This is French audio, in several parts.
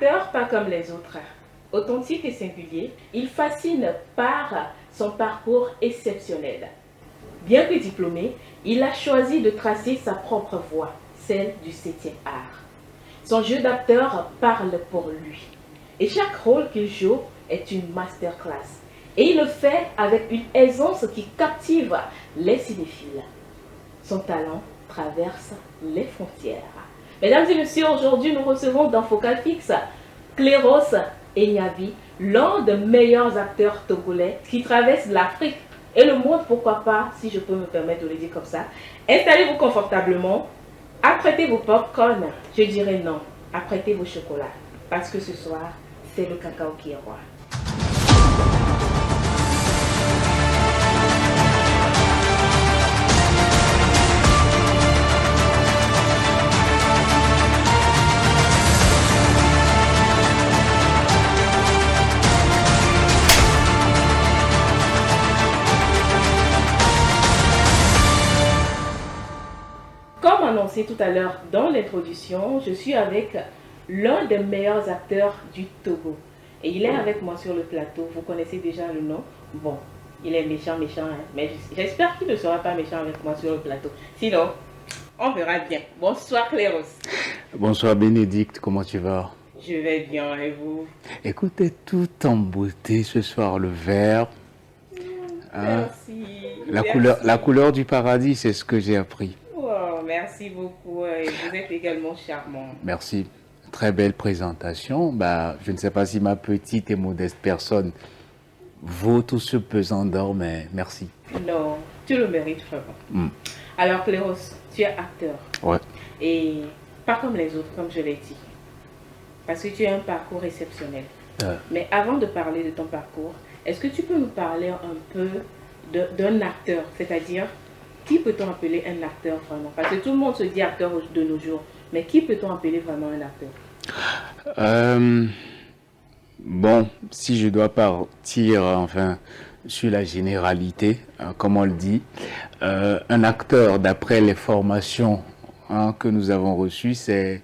acteur pas comme les autres. Authentique et singulier, il fascine par son parcours exceptionnel. Bien que diplômé, il a choisi de tracer sa propre voie, celle du 7e art. Son jeu d'acteur parle pour lui. Et chaque rôle qu'il joue est une masterclass. Et il le fait avec une aisance qui captive les cinéphiles. Son talent traverse les frontières. Mesdames et messieurs, aujourd'hui nous recevons dans Focal Fixe Cléros Enyavi, l'un des meilleurs acteurs togolais qui traverse l'Afrique et le monde, pourquoi pas, si je peux me permettre de le dire comme ça. Installez-vous confortablement, apprêtez vos popcorn, je dirais non, apprêtez vos chocolats, parce que ce soir, c'est le cacao qui est roi. Comme annoncé tout à l'heure dans l'introduction, je suis avec l'un des meilleurs acteurs du Togo. Et il est avec moi sur le plateau. Vous connaissez déjà le nom. Bon, il est méchant, hein, mais j'espère qu'il ne sera pas méchant avec moi sur le plateau. Sinon, on verra bien. Bonsoir Cléros. Bonsoir Bénédicte, comment tu vas? Je vais bien, et vous? Écoutez, tout en beauté ce soir, le vert. Merci. La couleur du paradis, c'est ce que j'ai appris. Wow, merci beaucoup. Et vous êtes également charmant. Merci. Très belle présentation. Je ne sais pas si ma petite et modeste personne vaut tout ce pesant d'or, mais merci. Non, tu le mérites vraiment. Alors Cléros, tu es acteur. Ouais. Et pas comme les autres, comme je l'ai dit. Parce que tu as un parcours exceptionnel. Mais avant de parler de ton parcours, est-ce que tu peux nous parler un peu d'un acteur? C'est-à-dire, qui peut-on appeler un acteur vraiment? Parce que tout le monde se dit acteur de nos jours. Mais qui peut-on appeler vraiment un acteur? Bon, si je dois partir sur la généralité, comme on le dit, un acteur, d'après les formations que nous avons reçues, c'est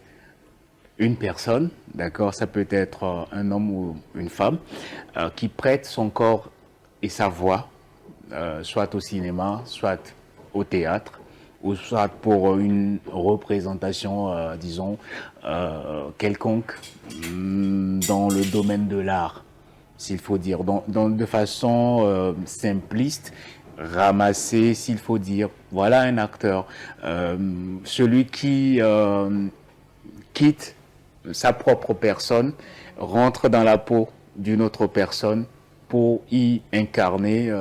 une personne, d'accord, ça peut être un homme ou une femme, qui prête son corps et sa voix, soit au cinéma, soit au théâtre, ou soit pour une représentation, disons, quelconque dans le domaine de l'art, s'il faut dire. De façon simpliste, ramassée, s'il faut dire, voilà un acteur. Celui qui quitte sa propre personne, rentre dans la peau d'une autre personne pour y incarner,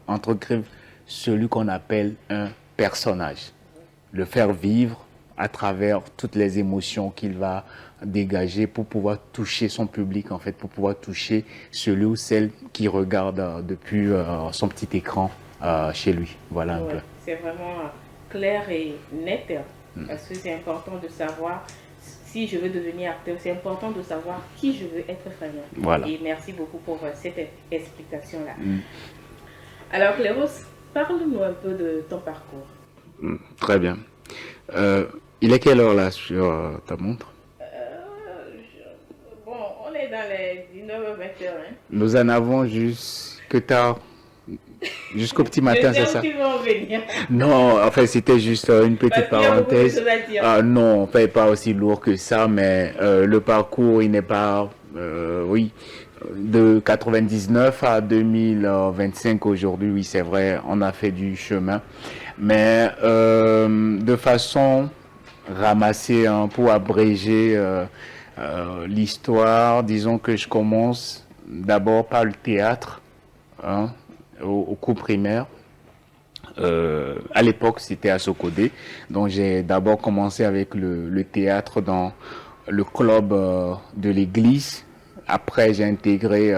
entre griffes, celui qu'on appelle un personnage. Le faire vivre à travers toutes les émotions qu'il va dégager pour pouvoir toucher son public, en fait, pour pouvoir toucher celui ou celle qui regarde depuis son petit écran chez lui. Voilà un peu. C'est vraiment clair et net, parce que c'est important de savoir. Si je veux devenir acteur, c'est important de savoir qui je veux être vraiment. Voilà. Et merci beaucoup pour cette explication-là. Alors Cléros, parle-nous un peu de ton parcours. Très bien. Il est quelle heure là sur ta montre? Bon, on est dans les 19h20. Hein. Nous en avons jusque tard. Jusqu'au petit matin, c'est ça? Non, enfin, c'était juste une petite parenthèse. Non, enfin, pas aussi lourd que ça, mais le parcours, il n'est pas, de 99 à 2025 aujourd'hui, oui, c'est vrai, on a fait du chemin. Mais de façon ramassée, pour abréger l'histoire, disons que je commence d'abord par le théâtre, au cours primaire. À l'époque, c'était à Sokodé. Donc, j'ai d'abord commencé avec le théâtre dans le club de l'église. Après, j'ai intégré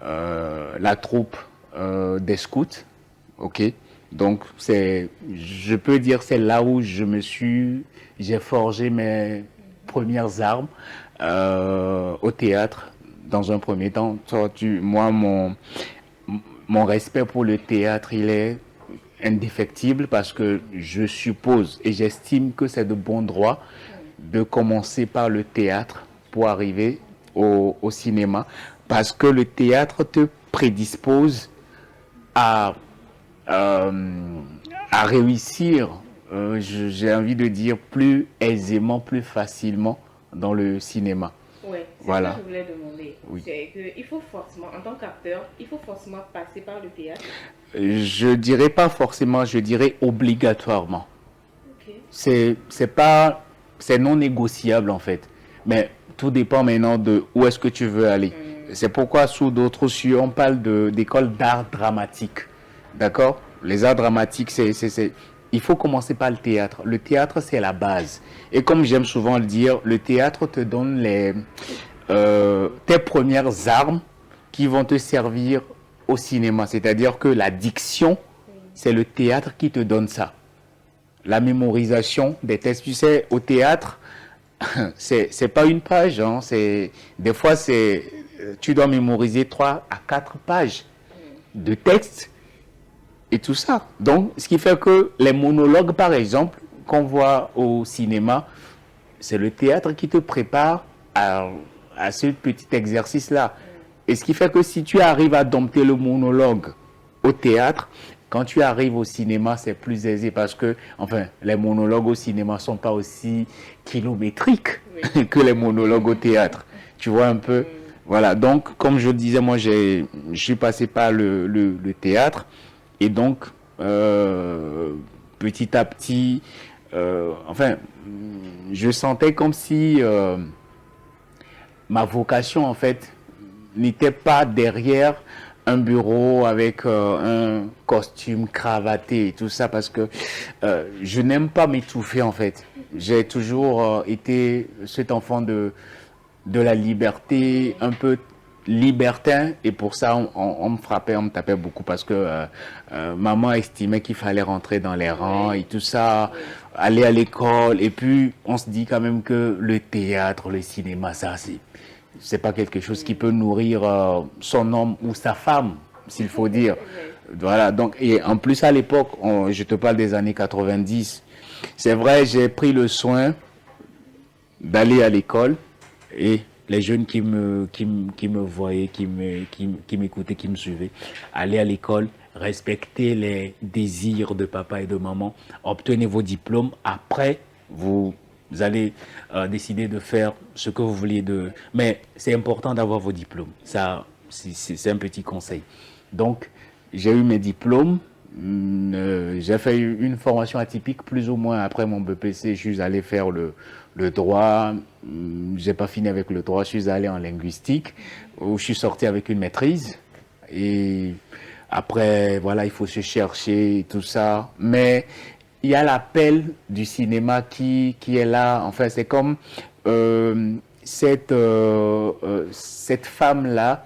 la troupe des scouts. OK. Donc, je peux dire, c'est là où j'ai forgé mes premières armes au théâtre dans un premier temps. Moi, mon respect pour le théâtre, il est indéfectible parce que je suppose et j'estime que c'est de bon droit de commencer par le théâtre pour arriver au cinéma, parce que le théâtre te prédispose à, euh, à réussir, j'ai envie de dire, plus aisément, plus facilement dans le cinéma. Oui, c'est ce Voilà. que je voulais demander. Oui. C'est qu'il faut forcément, en tant qu'acteur, il faut forcément passer par le théâtre. Je dirais pas forcément, je dirais obligatoirement. Ok. C'est pas, c'est non négociable en fait. Mais tout dépend maintenant de où est-ce que tu veux aller. C'est pourquoi sous d'autres cieux, on parle d'école d'art dramatique. D'accord? Les arts dramatiques, il faut commencer par le théâtre. Le théâtre, c'est la base. Et comme j'aime souvent le dire, le théâtre te donne tes premières armes qui vont te servir au cinéma. C'est-à-dire que la diction, c'est le théâtre qui te donne ça. La mémorisation des textes. Tu sais, au théâtre, c'est pas une page. Hein, des fois, tu dois mémoriser 3 à 4 pages de texte et tout ça. Donc, ce qui fait que les monologues, par exemple, qu'on voit au cinéma, c'est le théâtre qui te prépare à ce petit exercice-là. Et ce qui fait que si tu arrives à dompter le monologue au théâtre, quand tu arrives au cinéma, c'est plus aisé parce que, enfin, les monologues au cinéma ne sont pas aussi kilométriques que les monologues au théâtre. Tu vois un peu? Voilà. Donc, comme je disais, moi, je suis passé par le théâtre. Et donc, petit à petit, enfin, je sentais comme si ma vocation, en fait, n'était pas derrière un bureau avec un costume cravaté et tout ça, parce que je n'aime pas m'étouffer, en fait. J'ai toujours été cet enfant de la liberté, un peu libertin, et pour ça on me frappait, on me tapait beaucoup parce que maman estimait qu'il fallait rentrer dans les rangs et tout ça, aller à l'école, et puis on se dit quand même que le théâtre, le cinéma, ça c'est pas quelque chose qui peut nourrir son homme ou sa femme, s'il faut dire. Voilà, donc, et en plus à l'époque, je te parle des années 90, c'est vrai, j'ai pris le soin d'aller à l'école, et les jeunes qui me voyaient, qui m'écoutaient, qui me suivaient, aller à l'école, respecter les désirs de papa et de maman, obtenez vos diplômes, après vous allez décider de faire ce que vous vouliez mais c'est important d'avoir vos diplômes, ça c'est un petit conseil. Donc j'ai eu mes diplômes. J'ai fait une formation atypique plus ou moins après mon BPC. Je suis allé faire le droit. J'ai pas fini avec le droit. Je suis allé en linguistique où je suis sorti avec une maîtrise. Et après, voilà, il faut se chercher et tout ça. Mais il y a l'appel du cinéma qui est là. Enfin, c'est comme cette femme-là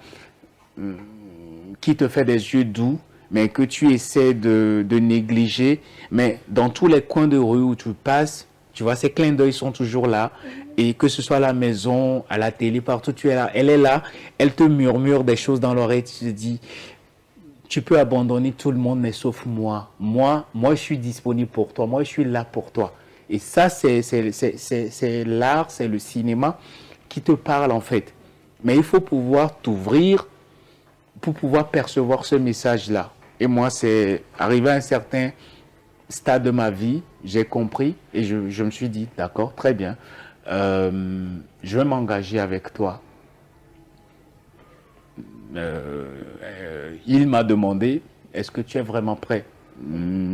qui te fait des yeux doux, mais que tu essaies de négliger. Mais dans tous les coins de rue où tu passes, tu vois, ces clins d'œil sont toujours là. Et que ce soit à la maison, à la télé, partout, tu es là. Elle est là, elle te murmure des choses dans l'oreille. Tu te dis, tu peux abandonner tout le monde, mais sauf moi. Moi, je suis disponible pour toi. Moi, je suis là pour toi. Et ça, c'est l'art, c'est le cinéma qui te parle, en fait. Mais il faut pouvoir t'ouvrir pour pouvoir percevoir ce message-là. Et moi, c'est arrivé à un certain stade de ma vie, j'ai compris et je me suis dit, d'accord, très bien, je vais m'engager avec toi. Il m'a demandé, est-ce que tu es vraiment prêt?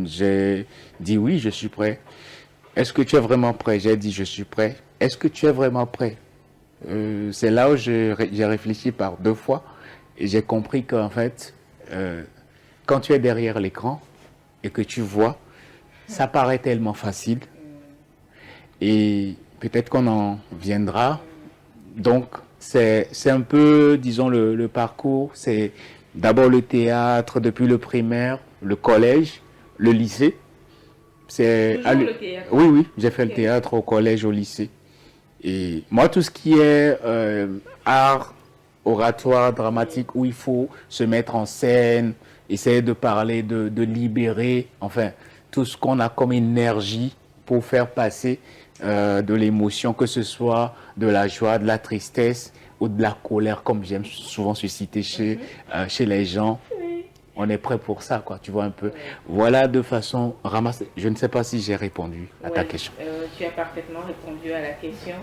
J'ai dit oui, je suis prêt. Est-ce que tu es vraiment prêt? J'ai dit, je suis prêt. Est-ce que tu es vraiment prêt? C'est là où j'ai réfléchi par 2 fois et j'ai compris qu'en fait, quand tu es derrière l'écran et que tu vois, ça paraît tellement facile et peut-être qu'on en viendra. Donc, c'est un peu, disons, le parcours. C'est d'abord le théâtre depuis le primaire, le collège, le lycée. Toujours le théâtre. Oui, oui, j'ai fait le théâtre au collège, au lycée. Et moi, tout ce qui est art, oratoire, dramatique, où il faut se mettre en scène, essayer de parler, de libérer, enfin, tout ce qu'on a comme énergie pour faire passer, de l'émotion, que ce soit de la joie, de la tristesse ou de la colère, comme j'aime souvent susciter chez les gens. Oui. On est prêt pour ça, quoi, tu vois un peu. Voilà, de façon ramassée. Je ne sais pas si j'ai répondu à ta question. Tu as parfaitement répondu à la question.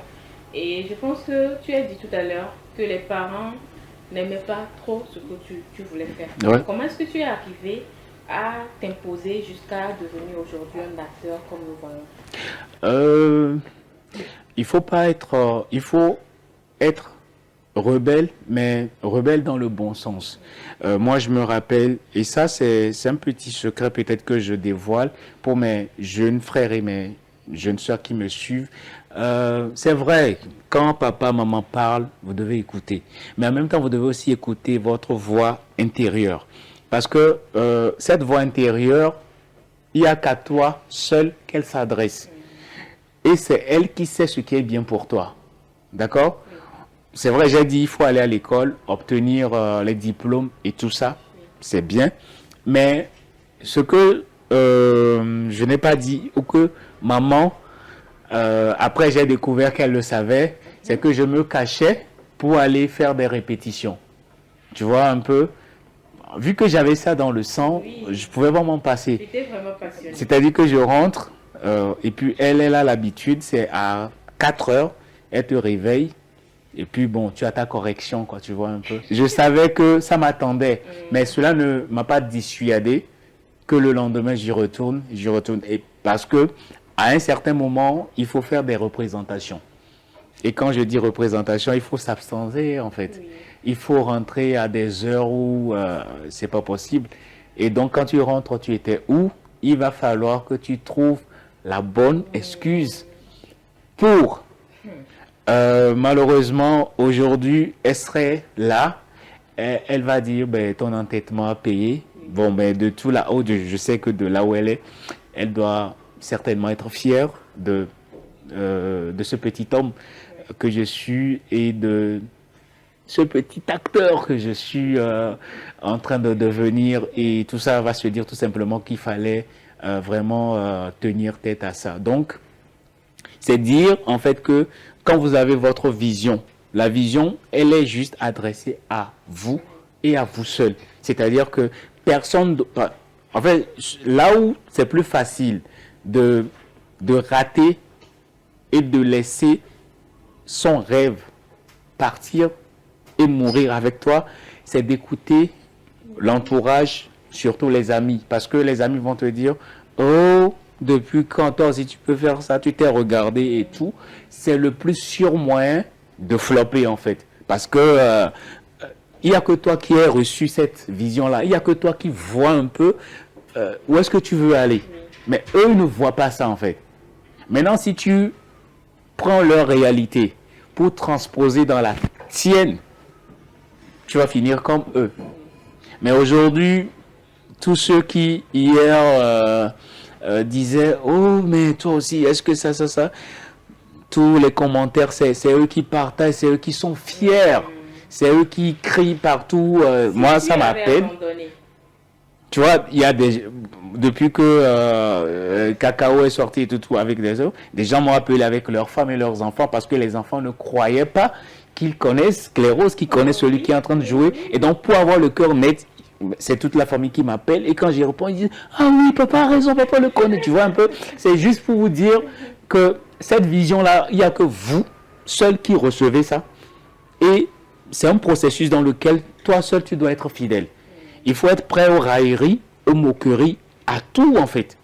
Et je pense que tu as dit tout à l'heure que les parents n'aimaient pas trop ce que tu voulais faire. Ouais. Comment est-ce que tu es arrivé à t'imposer jusqu'à devenir aujourd'hui un acteur comme nous voyons? Il faut pas être, il faut être rebelle, mais rebelle dans le bon sens. Moi, je me rappelle, et ça, c'est un petit secret peut-être que je dévoile pour mes jeunes frères et mes jeunes sœurs qui me suivent. C'est vrai, quand papa, maman parlent, vous devez écouter. Mais en même temps, vous devez aussi écouter votre voix intérieure. Parce que cette voix intérieure, il n'y a qu'à toi seul qu'elle s'adresse. Et c'est elle qui sait ce qui est bien pour toi. D'accord? C'est vrai, j'ai dit, il faut aller à l'école, obtenir les diplômes et tout ça. C'est bien. Mais ce que je n'ai pas dit, ou que maman, après j'ai découvert qu'elle le savait, c'est que je me cachais pour aller faire des répétitions. Tu vois un peu? Vu que j'avais ça dans le sang, je pouvais pas m'en passer. J'étais vraiment passionnée. C'est-à-dire que je rentre, et puis elle a l'habitude, c'est à 4 heures, elle te réveille, et puis bon, tu as ta correction, quoi, tu vois un peu. Je savais que ça m'attendait, mais cela ne m'a pas dissuadé que le lendemain j'y retourne. Et parce que à un certain moment, il faut faire des représentations. Et quand je dis représentation, il faut s'absenter en fait. Oui. Il faut rentrer à des heures où c'est pas possible. Et donc quand tu rentres, tu étais où? Il va falloir que tu trouves la bonne excuse pour. Malheureusement, aujourd'hui, elle serait là. Elle va dire, ben, ton entêtement a payé. Bon, ben, de tout là-haut, je sais que de là où elle est, elle doit certainement être fière de ce petit homme que je suis et de ce petit acteur que je suis en train de devenir. Et tout ça va se dire tout simplement qu'il fallait vraiment tenir tête à ça. Donc, c'est dire en fait que quand vous avez votre vision, la vision, elle est juste adressée à vous et à vous seul. C'est-à-dire que personne... En fait, là où c'est plus facile de rater et de laisser son rêve partir et mourir avec toi, c'est d'écouter l'entourage, surtout les amis. Parce que les amis vont te dire, oh, depuis quand toi, si tu peux faire ça, tu t'es regardé et tout. C'est le plus sûr moyen de flopper en fait. Parce que il n'y a que toi qui aies reçu cette vision-là. Il n'y a que toi qui vois un peu où est-ce que tu veux aller. Mais eux ne voient pas ça en fait. Maintenant, si tu prends leur réalité pour transposer dans la tienne, tu vas finir comme eux. Mais aujourd'hui, tous ceux qui hier disaient « Oh, mais toi aussi, est-ce que ça ?» Tous les commentaires, c'est eux qui partagent, c'est eux qui sont fiers. C'est eux qui crient partout. Moi, ça m'appelle. Tu vois, il y a depuis que Cacao est sorti et tout avec des gens m'ont appelé avec leurs femmes et leurs enfants parce que les enfants ne croyaient pas qu'ils connaissent Clairos, qu'ils connaissent celui qui est en train de jouer. Et donc, pour avoir le cœur net, c'est toute la famille qui m'appelle. Et quand j'y réponds, ils disent « Ah oui, papa a raison, papa le connaît. » Tu vois un peu. C'est juste pour vous dire que cette vision-là, il n'y a que vous, seul, qui recevez ça. Et c'est un processus dans lequel toi seul, tu dois être fidèle. Il faut être prêt aux railleries, aux moqueries, à tout en fait.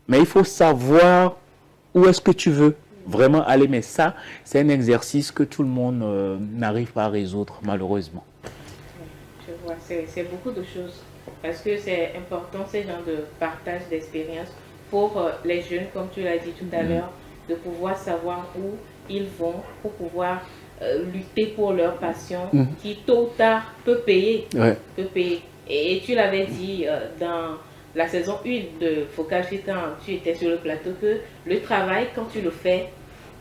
Mais il faut savoir où est-ce que tu veux vraiment aller. Mais ça, c'est un exercice que tout le monde n'arrive pas à résoudre, malheureusement. Je vois, c'est beaucoup de choses. Parce que c'est important, ces genres de partage d'expérience pour les jeunes, comme tu l'as dit tout à l'heure, de pouvoir savoir où ils vont pour pouvoir lutter pour leur passion qui tôt ou tard peut payer. Peut payer. Et tu l'avais dit dans la saison 1 de Focaccia quand tu étais sur le plateau que le travail, quand tu le fais,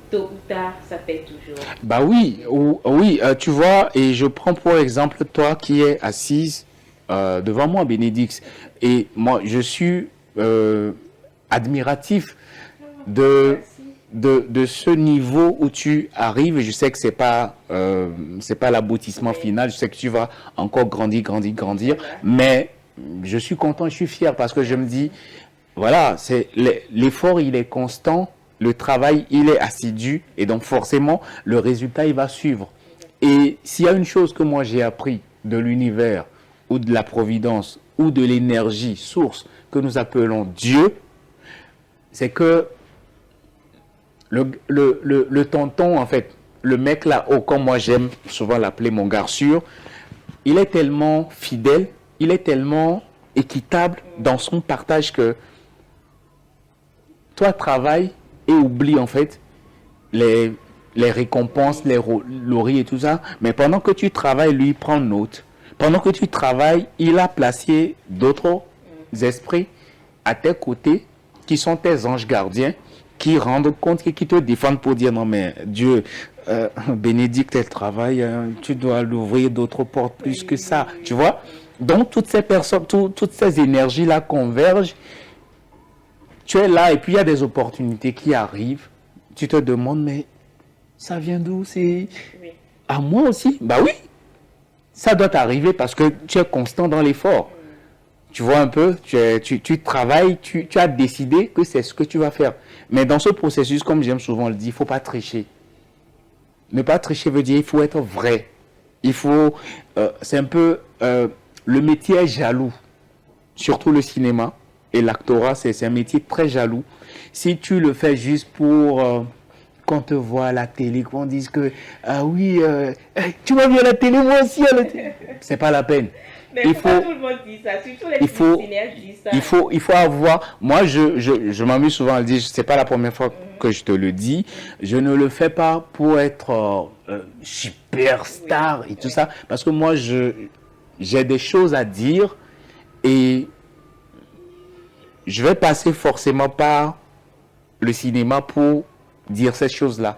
tôt ou tard, ça paye toujours. Bah oui, oui, tu vois, et je prends pour exemple toi qui es assise devant moi, Bénédicte, et moi je suis admiratif de de ce niveau où tu arrives, je sais que c'est pas l'aboutissement final, je sais que tu vas encore grandir, mais je suis content, je suis fier parce que je me dis, voilà, l'effort, il est constant, le travail, il est assidu, et donc forcément, le résultat, il va suivre. Et s'il y a une chose que moi j'ai appris de l'univers, ou de la providence, ou de l'énergie, source, que nous appelons Dieu, c'est que le tonton, en fait, le mec là-haut, comme moi j'aime souvent l'appeler mon gars sûr, il est tellement fidèle, il est tellement équitable dans son partage que toi travaille et oublie en fait les récompenses, les loris et tout ça, mais pendant que tu travailles, lui il prend note. Pendant que tu travailles, il a placé d'autres esprits à tes côtés qui sont tes anges gardiens, qui rendent compte et qui te défendent pour dire non mais Dieu, bénédicte tel travail, tu dois l'ouvrir d'autres portes plus que ça, tu vois. Donc toutes ces personnes, toutes ces énergies-là convergent. Tu es là et puis il y a des opportunités qui arrivent. Tu te demandes mais ça vient d'où? C'est à moi aussi? Bah oui, ça doit t'arriver parce que tu es constant dans l'effort. Tu vois un peu, tu travailles, tu as décidé que c'est ce que tu vas faire. Mais dans ce processus, comme j'aime souvent le dire, il ne faut pas tricher. Ne pas tricher veut dire il faut être vrai. Il faut, c'est un peu, le métier est jaloux, surtout le cinéma et l'actorat, c'est un métier très jaloux. Si tu le fais juste pour qu'on te voit à la télé, qu'on dise que, ah oui, tu m'as vu à la télé, moi aussi à la télé. C'est pas la peine. Mais il faut, tout le monde dit ça, surtout les cinéastes disent ça. Il faut avoir, moi je m'amuse souvent à le dire, c'est pas la première fois que je te le dis, je ne le fais pas pour être superstar et tout ça, parce que moi j'ai des choses à dire et je vais passer forcément par le cinéma pour dire ces choses-là.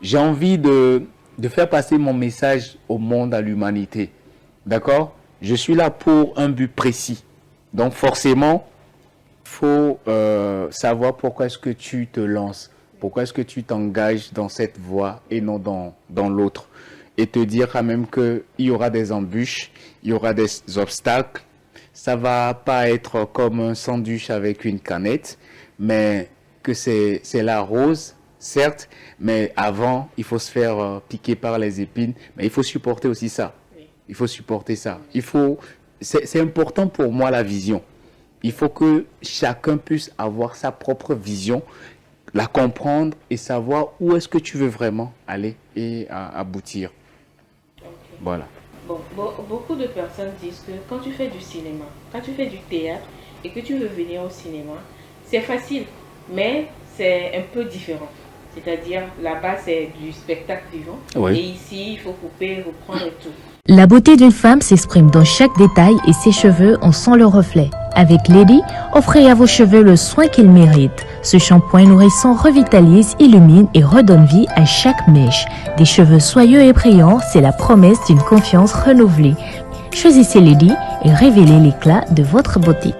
J'ai envie de faire passer mon message au monde, à l'humanité. D'accord? Je suis là pour un but précis. Donc forcément, il faut savoir pourquoi est-ce que tu te lances. Pourquoi est-ce que tu t'engages dans cette voie et non dans l'autre. Et te dire quand même qu'il y aura des embûches, il y aura des obstacles. Ça ne va pas être comme un sandwich avec une canette, mais que c'est la rose, certes, mais avant, il faut se faire piquer par les épines. Mais il faut supporter aussi ça. Il faut supporter ça. C'est important pour moi la vision. Il faut que chacun puisse avoir sa propre vision, la comprendre et savoir où est-ce que tu veux vraiment aller et aboutir. Okay. Voilà. Bon, beaucoup de personnes disent que quand tu fais du cinéma, quand tu fais du théâtre et que tu veux venir au cinéma, c'est facile, mais c'est un peu différent. C'est-à-dire, là-bas, c'est du spectacle vivant. Oui. Et ici, il faut couper, reprendre et tout. La beauté d'une femme s'exprime dans chaque détail et ses cheveux en sont le reflet. Avec Lady, offrez à vos cheveux le soin qu'ils méritent. Ce shampoing nourrissant revitalise, illumine et redonne vie à chaque mèche. Des cheveux soyeux et brillants, c'est la promesse d'une confiance renouvelée. Choisissez Lady et révélez l'éclat de votre beauté.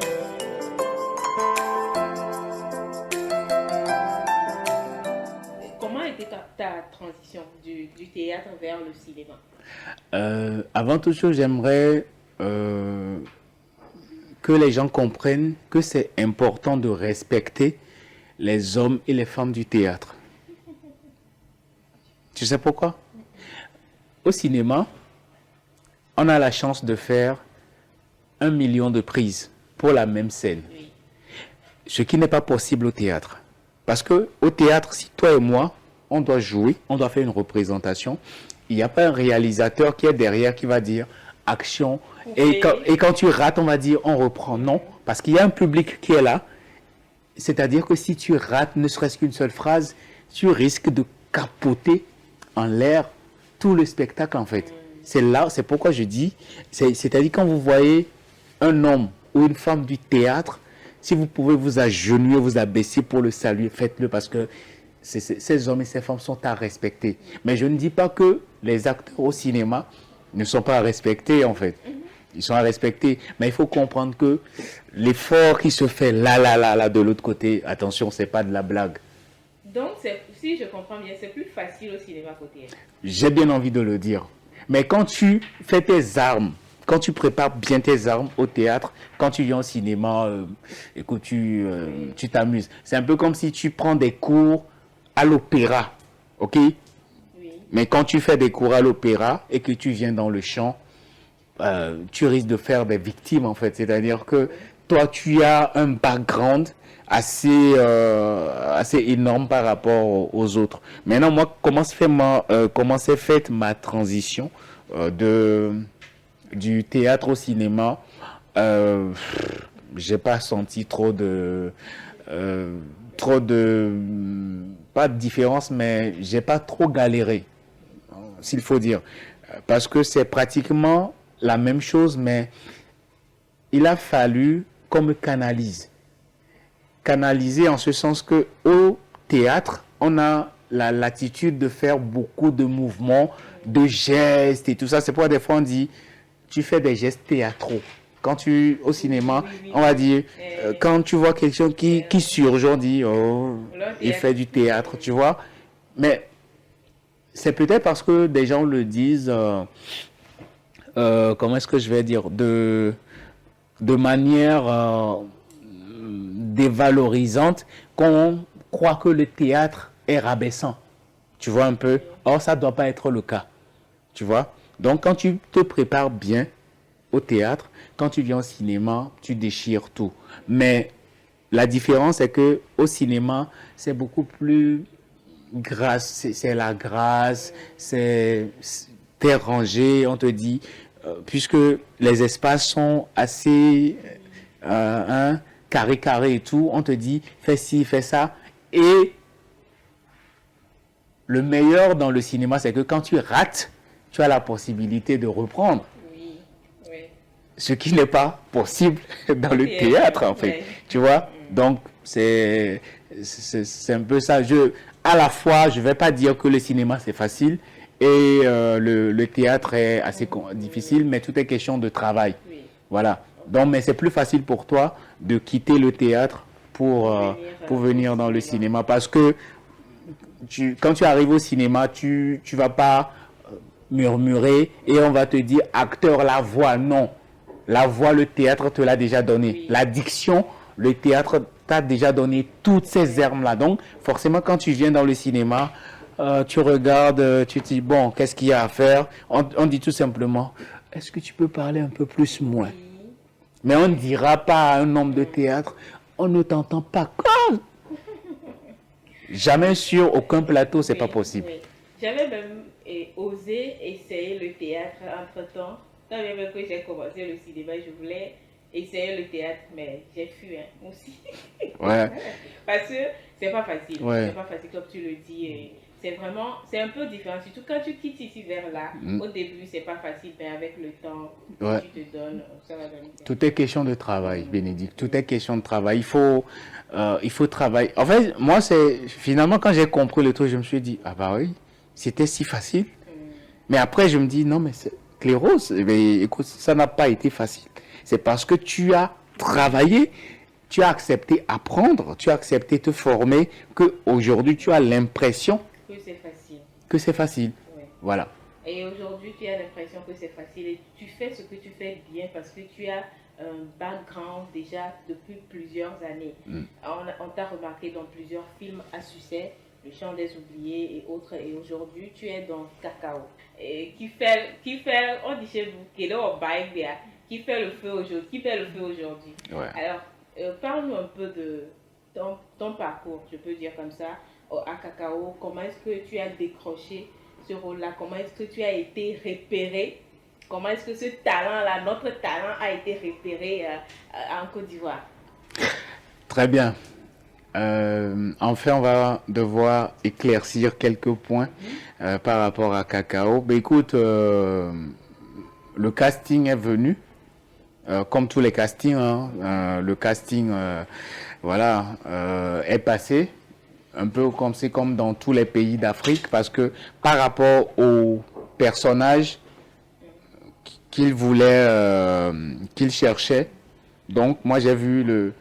Comment était ta transition du théâtre vers le cinéma? Avant toute chose, j'aimerais que les gens comprennent que c'est important de respecter les hommes et les femmes du théâtre. Tu sais pourquoi? Au cinéma, on a la chance de faire 1 million de prises pour la même scène. Ce qui n'est pas possible au théâtre. Parce que au théâtre, si toi et moi, on doit jouer, on doit faire une représentation, il n'y a pas un réalisateur qui est derrière qui va dire action. Et quand tu rates, on va dire on reprend. Non, parce qu'il y a un public qui est là. C'est-à-dire que si tu rates ne serait-ce qu'une seule phrase, tu risques de capoter en l'air tout le spectacle en fait. C'est là, c'est pourquoi je dis, c'est-à-dire quand vous voyez un homme ou une femme du théâtre, si vous pouvez vous agenouiller, vous abaisser pour le saluer, faites-le parce que ces hommes et ces femmes sont à respecter. Mais je ne dis pas que les acteurs au cinéma ne sont pas à respecter en fait. Ils sont à respecter. Mais il faut comprendre que l'effort qui se fait là, de l'autre côté, attention, c'est pas de la blague. Donc, si je comprends bien, c'est plus facile au cinéma qu'au théâtre. J'ai bien envie de le dire. Mais quand tu fais tes armes, quand tu prépares bien tes armes au théâtre, quand tu viens au cinéma et que tu t'amuses, c'est un peu comme si tu prends des cours à l'opéra, ok? Oui. Mais quand tu fais des cours à l'opéra et que tu viens dans le chant, tu risques de faire des victimes en fait. C'est-à-dire que toi, tu as un background assez énorme par rapport aux autres. Maintenant, moi, comment s'est faite ma transition du théâtre au cinéma? euh, j'ai pas senti euh, trop de, pas de différence, mais j'ai pas trop galéré, s'il faut dire. Parce que c'est pratiquement la même chose, mais il a fallu qu'on me canalise. Canaliser en ce sens que au théâtre, on a la latitude de faire beaucoup de mouvements, de gestes et tout ça. C'est pourquoi des fois on dit, tu fais des gestes théâtraux. Quand tu, au cinéma, on va dire, quand tu vois quelqu'un qui surgit, on dit, oh, il fait du théâtre, tu vois. Mais c'est peut-être parce que des gens le disent, comment est-ce que je vais dire, de manière dévalorisante, qu'on croit que le théâtre est rabaissant. Tu vois un peu? Or, ça ne doit pas être le cas. Tu vois? Donc, quand tu te prépares bien au théâtre, quand tu viens au cinéma, tu déchires tout. Mais la différence, c'est que au cinéma, c'est beaucoup plus grâce, c'est la grâce, t'es rangé, on te dit, puisque les espaces sont assez carré et tout, on te dit fais ci, fais ça. Et le meilleur dans le cinéma, c'est que quand tu rates, tu as la possibilité de reprendre. Oui, oui. Ce qui n'est pas possible dans le théâtre, en fait. Tu vois? Donc, c'est un peu ça. À la fois, je ne vais pas dire que le cinéma, c'est facile et le théâtre est assez difficile, mais tout est question de travail. Oui. Voilà. Donc, mais c'est plus facile pour toi de quitter le théâtre pour venir dans le cinéma parce que quand tu arrives au cinéma, tu vas pas murmurer et on va te dire acteur, la voix. Non. La voix, le théâtre te l'a déjà donné. Oui. La diction, le théâtre t'a déjà donné toutes ces armes-là. Donc, forcément, quand tu viens dans le cinéma, tu regardes, tu te dis, bon, qu'est-ce qu'il y a à faire? On dit tout simplement, est-ce que tu peux parler un peu plus moins? Oui. Mais on ne dira pas à un homme de théâtre, on ne t'entend pas. Jamais sur aucun plateau, c'est pas possible. Oui. J'avais même osé essayer le théâtre entre-temps. Quand même que j'ai commencé le cinéma, je voulais essayer le théâtre, mais j'ai fui aussi. Ouais. Parce que c'est pas facile. Ouais. C'est pas facile comme tu le dis. Et c'est un peu différent. Surtout quand tu quittes ici vers là. Au début, c'est pas facile, mais avec le temps que tu te donnes, ça va venir. Tout est question de travail, Bénédicte. Tout est question de travail. Il faut travailler. En fait, moi, finalement, quand j'ai compris le truc, je me suis dit, ah bah oui, c'était si facile. Mais après, je me dis, non, mais Clérose, écoute, ça n'a pas été facile. C'est parce que tu as travaillé, tu as accepté apprendre, tu as accepté te former, qu'aujourd'hui, tu as l'impression que c'est facile. Que c'est facile. Ouais. Voilà. Et aujourd'hui, tu as l'impression que c'est facile et tu fais ce que tu fais bien parce que tu as un background déjà depuis plusieurs années. On t'a remarqué dans plusieurs films à succès, Le Chant des Oubliés et autres. Et aujourd'hui, tu es dans Cacao. Et qui fait, on dit chez vous, qui fait le feu aujourd'hui. Ouais. Alors, parle-nous un peu de ton parcours, je peux dire comme ça, à Cacao. Comment est-ce que tu as décroché ce rôle-là? Comment est-ce que tu as été repéré? Comment est-ce que ce talent-là, notre talent, a été repéré en Côte d'Ivoire? Très bien. Enfin, on va devoir éclaircir quelques points par rapport à Cacao. Ben, écoute, le casting est venu, comme tous les castings. Le casting, est passé. Un peu comme c'est comme dans tous les pays d'Afrique, parce que par rapport au personnage qu'il voulait, qu'il cherchait, donc moi j'ai vu le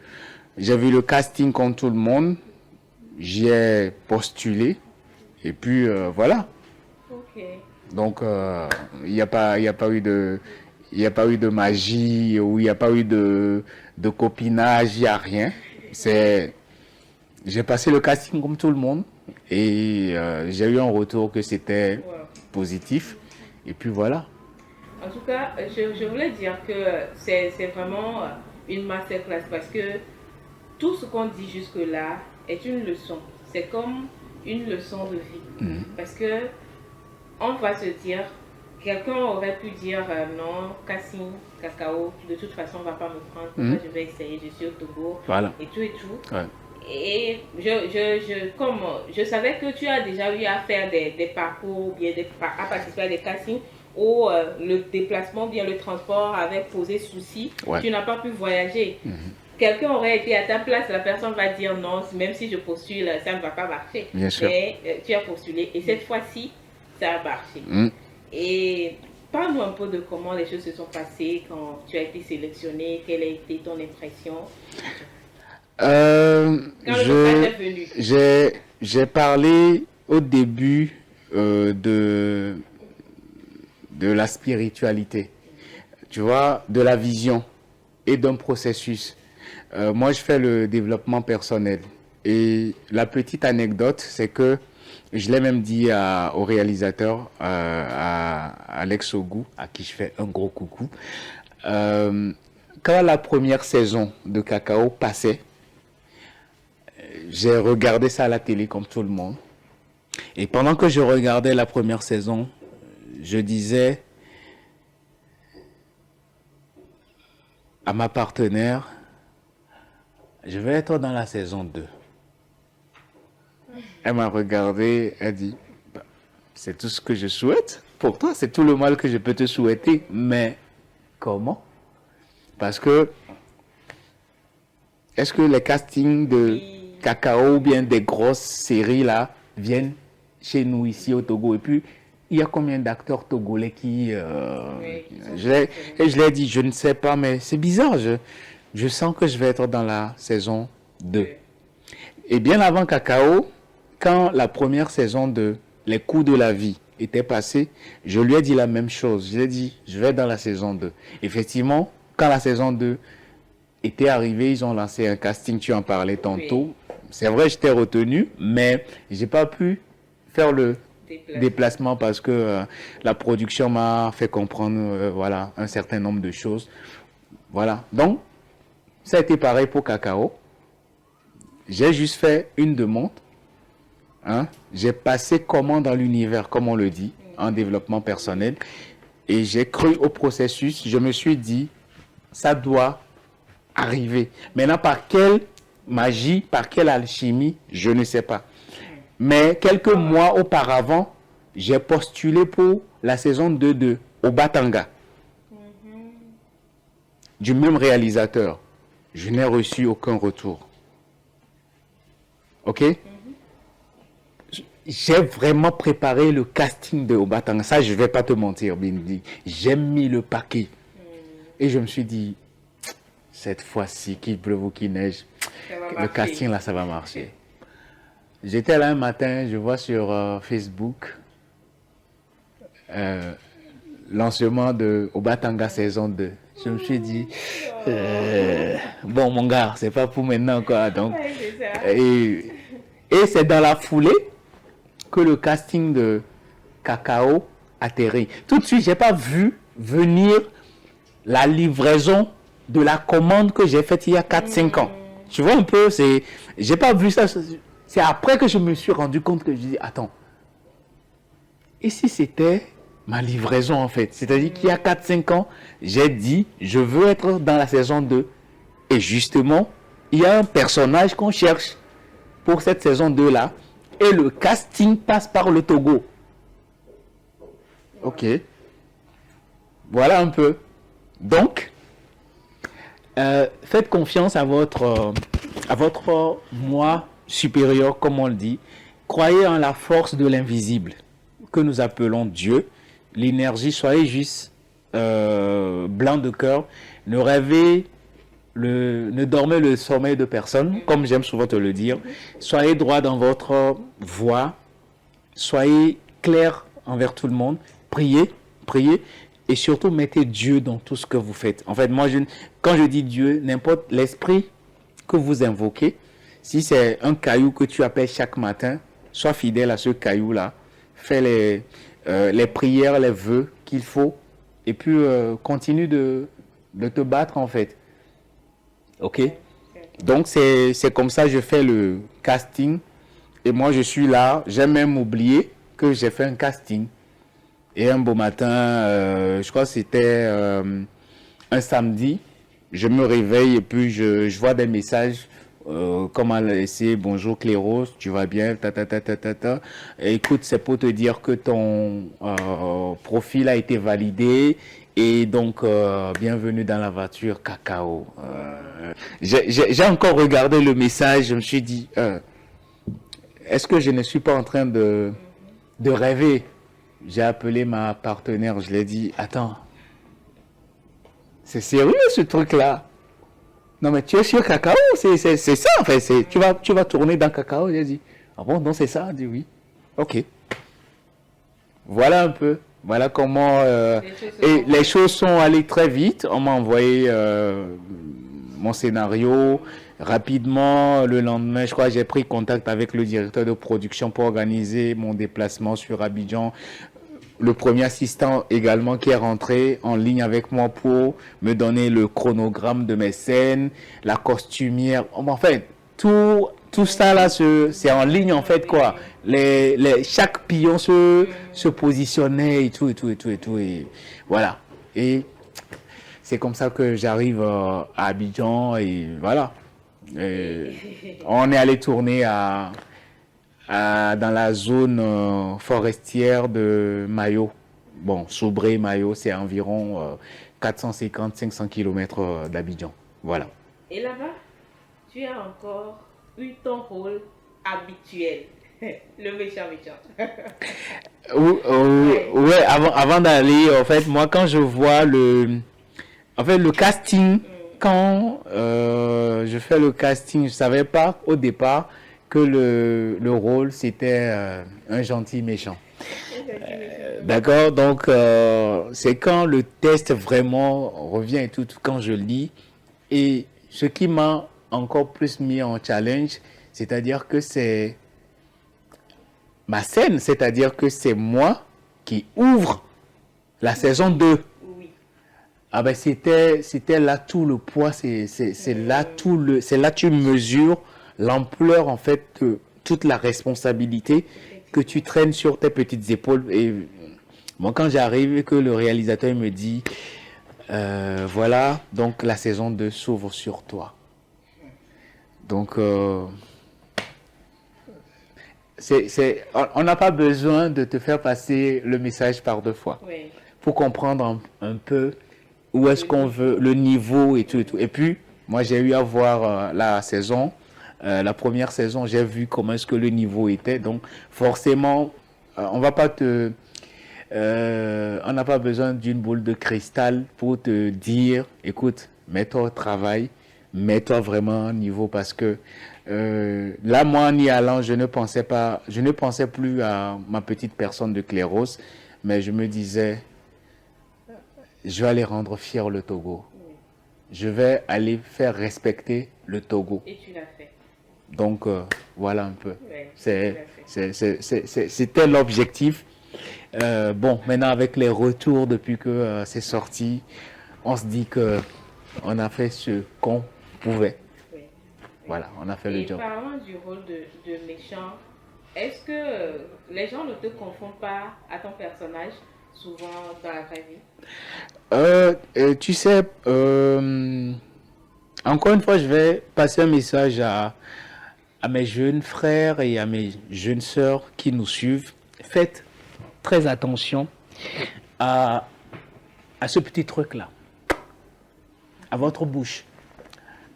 casting comme tout le monde. j'y ai postulé. Et puis, voilà. Ok. Donc, il n'y a pas eu de... Il n'y a pas eu de magie ou il n'y a pas eu de copinage, il n'y a rien. J'ai passé le casting comme tout le monde et j'ai eu un retour que c'était Wow. positif. Et puis voilà. En tout cas, je voulais dire que c'est vraiment une masterclass parce que tout ce qu'on dit jusque-là est une leçon. C'est comme une leçon de vie. Parce que on va se dire, quelqu'un aurait pu dire non, casting, cacao, de toute façon on va pas me prendre, pourquoi je vais essayer, je suis au Togo, Voilà. et tout et tout. Ouais. Et comme je savais que tu as déjà eu à faire des parcours, bien à participer à des castings où le déplacement, bien le transport avait posé souci, Ouais. tu n'as pas pu voyager. Quelqu'un aurait été à ta place, la personne va dire non, même si je postule, ça ne va pas marcher. Bien sûr. Mais tu as postulé et cette fois-ci, ça a marché. Et parle-nous un peu de comment les choses se sont passées quand tu as été sélectionné, quelle a été ton impression quand le message est venu. J'ai parlé au début de la spiritualité, tu vois, de la vision et d'un processus. Moi, je fais le développement personnel. Et la petite anecdote, c'est que je l'ai même dit au réalisateur, à Alex Ogou, à qui je fais un gros coucou. Quand la première saison de Cacao passait, j'ai regardé ça à la télé comme tout le monde. Et pendant que je regardais la première saison, je disais à ma partenaire, je vais être dans la saison 2. Elle m'a regardé, elle dit, c'est tout ce que je souhaite pour toi, c'est tout le mal que je peux te souhaiter, mais comment? Parce que, est-ce que les castings de Cacao ou bien des grosses séries là viennent chez nous ici au Togo? Et puis, il y a combien d'acteurs togolais qui... je l'ai dit, je ne sais pas, mais c'est bizarre. Je sens que je vais être dans la saison 2. Et bien avant Cacao, quand la première saison de Les coups de la vie était passée, je lui ai dit la même chose. Je lui ai dit, je vais dans la saison 2. Effectivement, quand la saison 2 était arrivée, ils ont lancé un casting, tu en parlais tantôt. Oui. C'est vrai, j'étais retenu, mais j'ai pas pu faire le déplacement parce que la production m'a fait comprendre voilà, un certain nombre de choses. Voilà. Donc, ça a été pareil pour Cacao. J'ai juste fait une demande. Hein? J'ai passé comment dans l'univers, comme on le dit, en développement personnel. Et j'ai cru au processus. Je me suis dit, ça doit arriver. Maintenant, par quelle magie, par quelle alchimie, je ne sais pas. Mais quelques mois auparavant, j'ai postulé pour la saison 2 de Obatanga. Du même réalisateur. Je n'ai reçu aucun retour. Ok? J'ai vraiment préparé le casting de Obatanga. Ça, je ne vais pas te mentir, Bindi. J'ai mis le paquet. Et je me suis dit, cette fois-ci, qu'il pleuve ou qu'il neige, le casting là, ça va marcher. J'étais là un matin, je vois sur Facebook lancement de Obatanga saison 2. Je me suis dit, bon mon gars, c'est pas pour maintenant quoi. Donc, et c'est dans la foulée que le casting de Cacao atterrit. Tout de suite, j'ai pas vu venir la livraison de la commande que j'ai faite il y a 4-5 ans. Tu vois un peu, j'ai pas vu ça. C'est après que je me suis rendu compte que je dis, attends, et si c'était ma livraison en fait? C'est-à-dire qu'il y a 4-5 ans, j'ai dit, je veux être dans la saison 2. Et justement, il y a un personnage qu'on cherche pour cette saison 2 là. Et le casting passe par le Togo. Ok. Voilà un peu. Donc, faites confiance à votre moi supérieur, comme on le dit. Croyez en la force de l'invisible, que nous appelons Dieu. L'énergie, soyez juste blanc de cœur. Ne rêvez ne dormez le sommeil de personne, comme j'aime souvent te le dire. Soyez droit dans votre voie. Soyez clair envers tout le monde. Priez, priez. Et surtout, mettez Dieu dans tout ce que vous faites. En fait, moi, quand je dis Dieu, n'importe l'esprit que vous invoquez, si c'est un caillou que tu appelles chaque matin, sois fidèle à ce caillou-là. Fais les prières, les vœux qu'il faut. Et puis, continue de te battre, en fait. OK? Donc, c'est comme ça que je fais le casting. Et moi, je suis là. J'ai même oublié que j'ai fait un casting. Et un beau matin, je crois que c'était un samedi, je me réveille et puis je vois des messages comme à laisser bonjour Cléros, tu vas bien, ta. Et écoute, c'est pour te dire que ton profil a été validé et donc bienvenue dans l'aventure Cacao. J'ai encore regardé le message, je me suis dit, est-ce que je ne suis pas en train de rêver? J'ai appelé ma partenaire, je lui ai dit, attends, c'est sérieux ce truc-là? Non mais tu es sur Cacao, c'est ça en fait, tu vas tourner dans Cacao. J'ai dit, ah bon, non c'est ça? Elle dit oui. Ok. Voilà un peu, voilà comment... et les choses sont allées très vite, on m'a envoyé mon scénario rapidement. Le lendemain, je crois que j'ai pris contact avec le directeur de production pour organiser mon déplacement sur Abidjan. Le premier assistant également qui est rentré en ligne avec moi pour me donner le chronogramme de mes scènes, la costumière. En fait, tout ça là, c'est en ligne en fait quoi. Chaque pion se positionnait et tout. Et voilà. Et c'est comme ça que j'arrive à Abidjan et voilà. Et on est allé tourner dans la zone forestière de Mayo. Bon, Sobré, Mayo, c'est environ 450-500 km d'Abidjan. Voilà. Et là-bas, tu as encore eu ton rôle habituel, le méchant. Ouais, avant d'aller, en fait, moi, quand je vois le casting, quand je fais le casting, je savais pas au départ que le rôle c'était un gentil méchant. D'accord, donc c'est quand le test vraiment revient et tout, quand je lis. Et ce qui m'a encore plus mis en challenge, c'est-à-dire que c'est ma scène, c'est-à-dire que c'est moi qui ouvre la saison 2. Oui. Ah ben c'était là tout le poids, c'est là tu mesures l'ampleur en fait de toute la responsabilité que tu traînes sur tes petites épaules. Et moi quand j'arrive et que le réalisateur me dit voilà, donc la saison 2 s'ouvre sur toi. Donc on n'a pas besoin de te faire passer le message par deux fois. Oui. Pour comprendre un peu où est-ce qu'on veut, le niveau et tout. Et puis, moi, j'ai eu à voir la saison, la première saison, j'ai vu comment est-ce que le niveau était. Donc, forcément, on n'a pas besoin d'une boule de cristal pour te dire, écoute, mets-toi au travail, mets-toi vraiment au niveau parce que là, moi, en y allant, je ne pensais plus à ma petite personne de Cléros, mais je me disais, je vais aller rendre fier le Togo. Oui. Je vais aller faire respecter le Togo. Et tu l'as fait. Donc, voilà un peu. Oui, c'était l'objectif. Bon, maintenant, avec les retours depuis que c'est sorti, on se dit qu'on a fait ce qu'on pouvait. Oui. Voilà, on a fait le job. Et parlant du rôle de méchant, est-ce que les gens ne te confondent pas à ton personnage souvent dans la vraie vie? Tu sais, encore une fois, je vais passer un message à mes jeunes frères et à mes jeunes sœurs qui nous suivent. Faites très attention à ce petit truc-là, à votre bouche,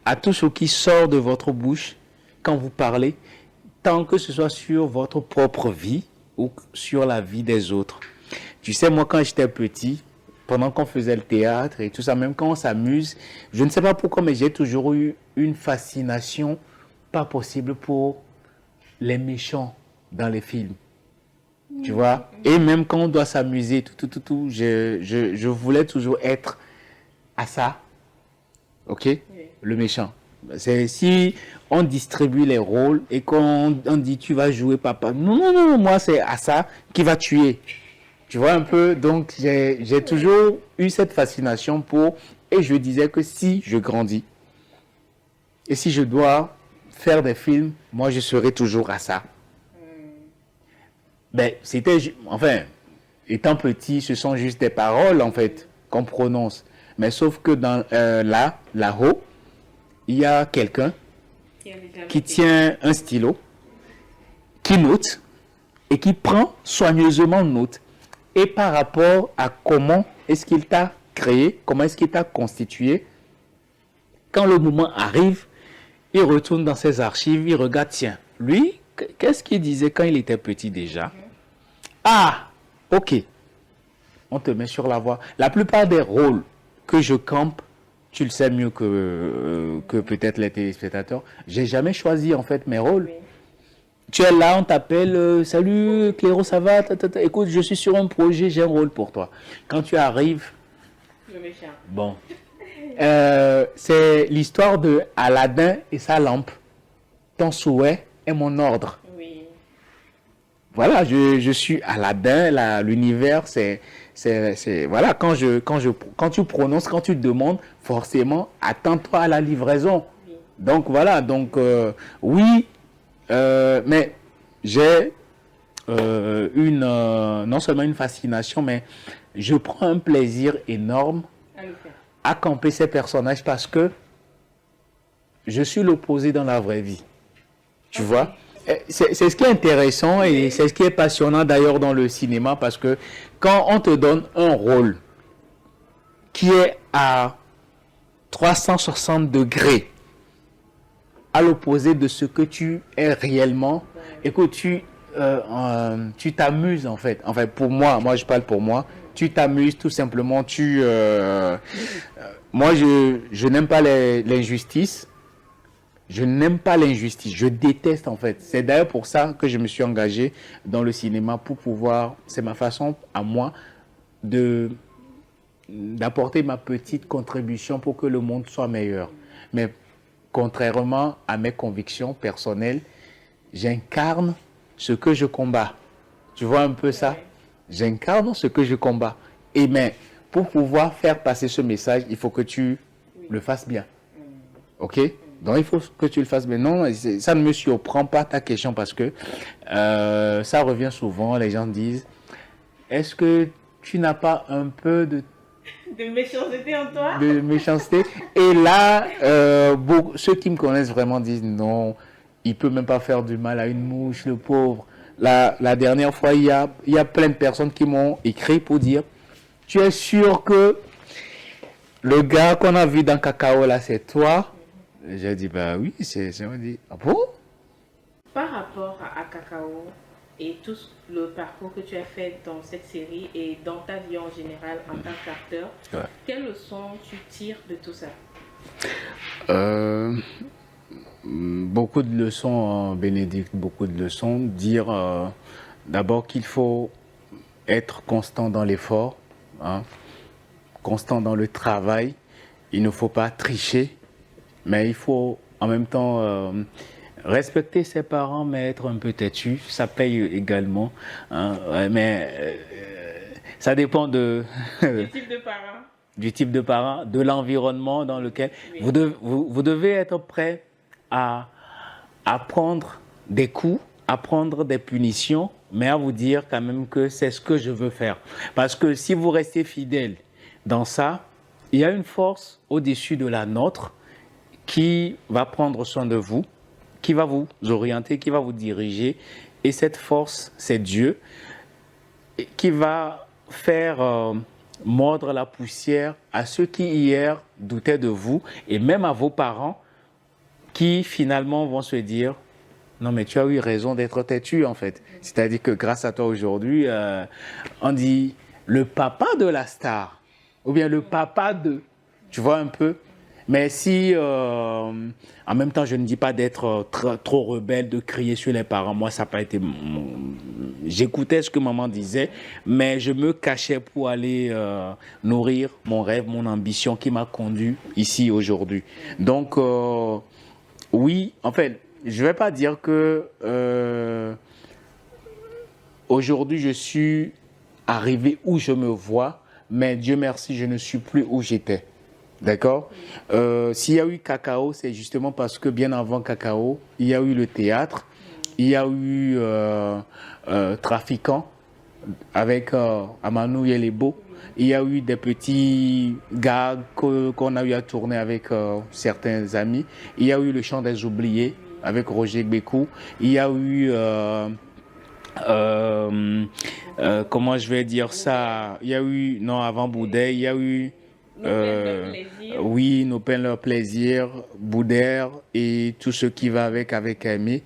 à tout ce qui sort de votre bouche quand vous parlez, tant que ce soit sur votre propre vie ou sur la vie des autres. Tu sais, moi, quand j'étais petit, pendant qu'on faisait le théâtre et tout ça, même quand on s'amuse, je ne sais pas pourquoi, mais j'ai toujours eu une fascination pas possible pour les méchants dans les films. Tu vois? Et même quand on doit s'amuser, je voulais toujours être à ça. OK? Oui. Le méchant. C'est si on distribue les rôles et qu'on on dit tu vas jouer papa. Non, non, non, moi c'est à ça qui va tuer. Tu vois un peu? Donc j'ai toujours eu cette fascination pour... Et je disais que si je grandis et si je dois faire des films, moi je serai toujours à ça. Ben, enfin, étant petit, ce sont juste des paroles, en fait, qu'on prononce. Mais sauf que là-haut, il y a quelqu'un qui tient un stylo, qui note et qui prend soigneusement note. Et par rapport à comment est-ce qu'il t'a créé, comment est-ce qu'il t'a constitué, quand le moment arrive, il retourne dans ses archives, il regarde, tiens, lui, qu'est-ce qu'il disait quand il était petit déjà? Ah, ok. On te met sur la voie. La plupart des rôles que je campe, tu le sais mieux que peut-être les téléspectateurs, j'ai jamais choisi en fait mes rôles. Oui. Tu es là, on t'appelle, salut Cléro, ça va? Écoute, je suis sur un projet, j'ai un rôle pour toi. Quand tu arrives, Le méchant. bon, c'est l'histoire de Aladdin et sa lampe. Ton souhait est mon ordre. Oui. Voilà, je suis Aladdin, l'univers, voilà, quand tu prononces, quand tu demandes, forcément, attends-toi à la livraison. Oui. Donc voilà, oui, mais j'ai non seulement une fascination, mais je prends un plaisir énorme À le faire. à camper ces personnages parce que je suis l'opposé dans la vraie vie. Tu Ok. vois? C'est ce qui est intéressant et c'est ce qui est passionnant d'ailleurs dans le cinéma parce que quand on te donne un rôle qui est à 360 degrés à l'opposé de ce que tu es réellement, écoute, tu t'amuses en fait. Enfin, pour moi je parle pour moi, tu t'amuses tout simplement. Moi, je n'aime pas l'injustice. Je n'aime pas l'injustice, je déteste en fait. C'est d'ailleurs pour ça que je me suis engagé dans le cinéma pour pouvoir, c'est ma façon à moi d'apporter ma petite contribution pour que le monde soit meilleur. Mais contrairement à mes convictions personnelles, j'incarne ce que je combats. Tu vois un peu ça? Ouais. J'incarne ce que je combats. Et mais pour pouvoir faire passer ce message, il faut que tu le fasses bien. Ok? Donc il faut que tu le fasses bien. Non, ça ne me surprend pas ta question parce que ça revient souvent. Les gens disent, est-ce que tu n'as pas un peu de méchanceté en toi? méchanceté? Et là, ceux qui me connaissent vraiment disent, non, il peut même pas faire du mal à une mouche, le pauvre. La dernière fois, il y a plein de personnes qui m'ont écrit pour dire, tu es sûr que le gars qu'on a vu dans Cacao là, c'est toi? J'ai dit, bah oui, c'est moi. Dit, ah bon? Par rapport à Cacao et tout le parcours que tu as fait dans cette série et dans ta vie en général en tant qu'acteur, Ouais. quelles leçons tu tires de tout ça? Beaucoup de leçons, Bénédicte, beaucoup de leçons. Dire d'abord qu'il faut être constant dans l'effort, hein, constant dans le travail. Il ne faut pas tricher. Mais il faut en même temps respecter ses parents, mais être un peu têtu. Ça paye également. Hein, ouais, mais ça dépend Du type de parent? du type de parent, de l'environnement dans lequel Oui. vous devez être prêt à prendre des coups, à prendre des punitions, mais à vous dire quand même que c'est ce que je veux faire. Parce que si vous restez fidèle dans ça, il y a une force au-dessus de la nôtre qui va prendre soin de vous, qui va vous orienter, qui va vous diriger. Et cette force, c'est Dieu, qui va faire mordre la poussière à ceux qui hier doutaient de vous, et même à vos parents, qui finalement vont se dire, non mais tu as eu raison d'être têtu en fait. C'est-à-dire que grâce à toi aujourd'hui, on dit, le papa de la star ou bien le papa de, tu vois un peu. Mais si, en même temps, je ne dis pas d'être trop rebelle, de crier sur les parents. Moi, ça n'a pas été... J'écoutais ce que maman disait, mais je me cachais pour aller nourrir mon rêve, mon ambition qui m'a conduit ici aujourd'hui. Donc, oui, en fait, je ne vais pas dire que aujourd'hui, je suis arrivé où je me vois, mais Dieu merci, je ne suis plus où j'étais. D'accord. S'il y a eu Cacao, c'est justement parce que bien avant Cacao, il y a eu le théâtre, il y a eu Trafiquant avec Amanou Yelebo, il y a eu des petits gags qu'on a eu à tourner avec certains amis, il y a eu Le Chant des Oubliés avec Roger Bécou, il y a eu... comment je vais dire ça, il y a eu, non, avant Boudet, il y a eu... oui, Nos peines, leur plaisir, Boudère et tout ce qui va avec Aimé.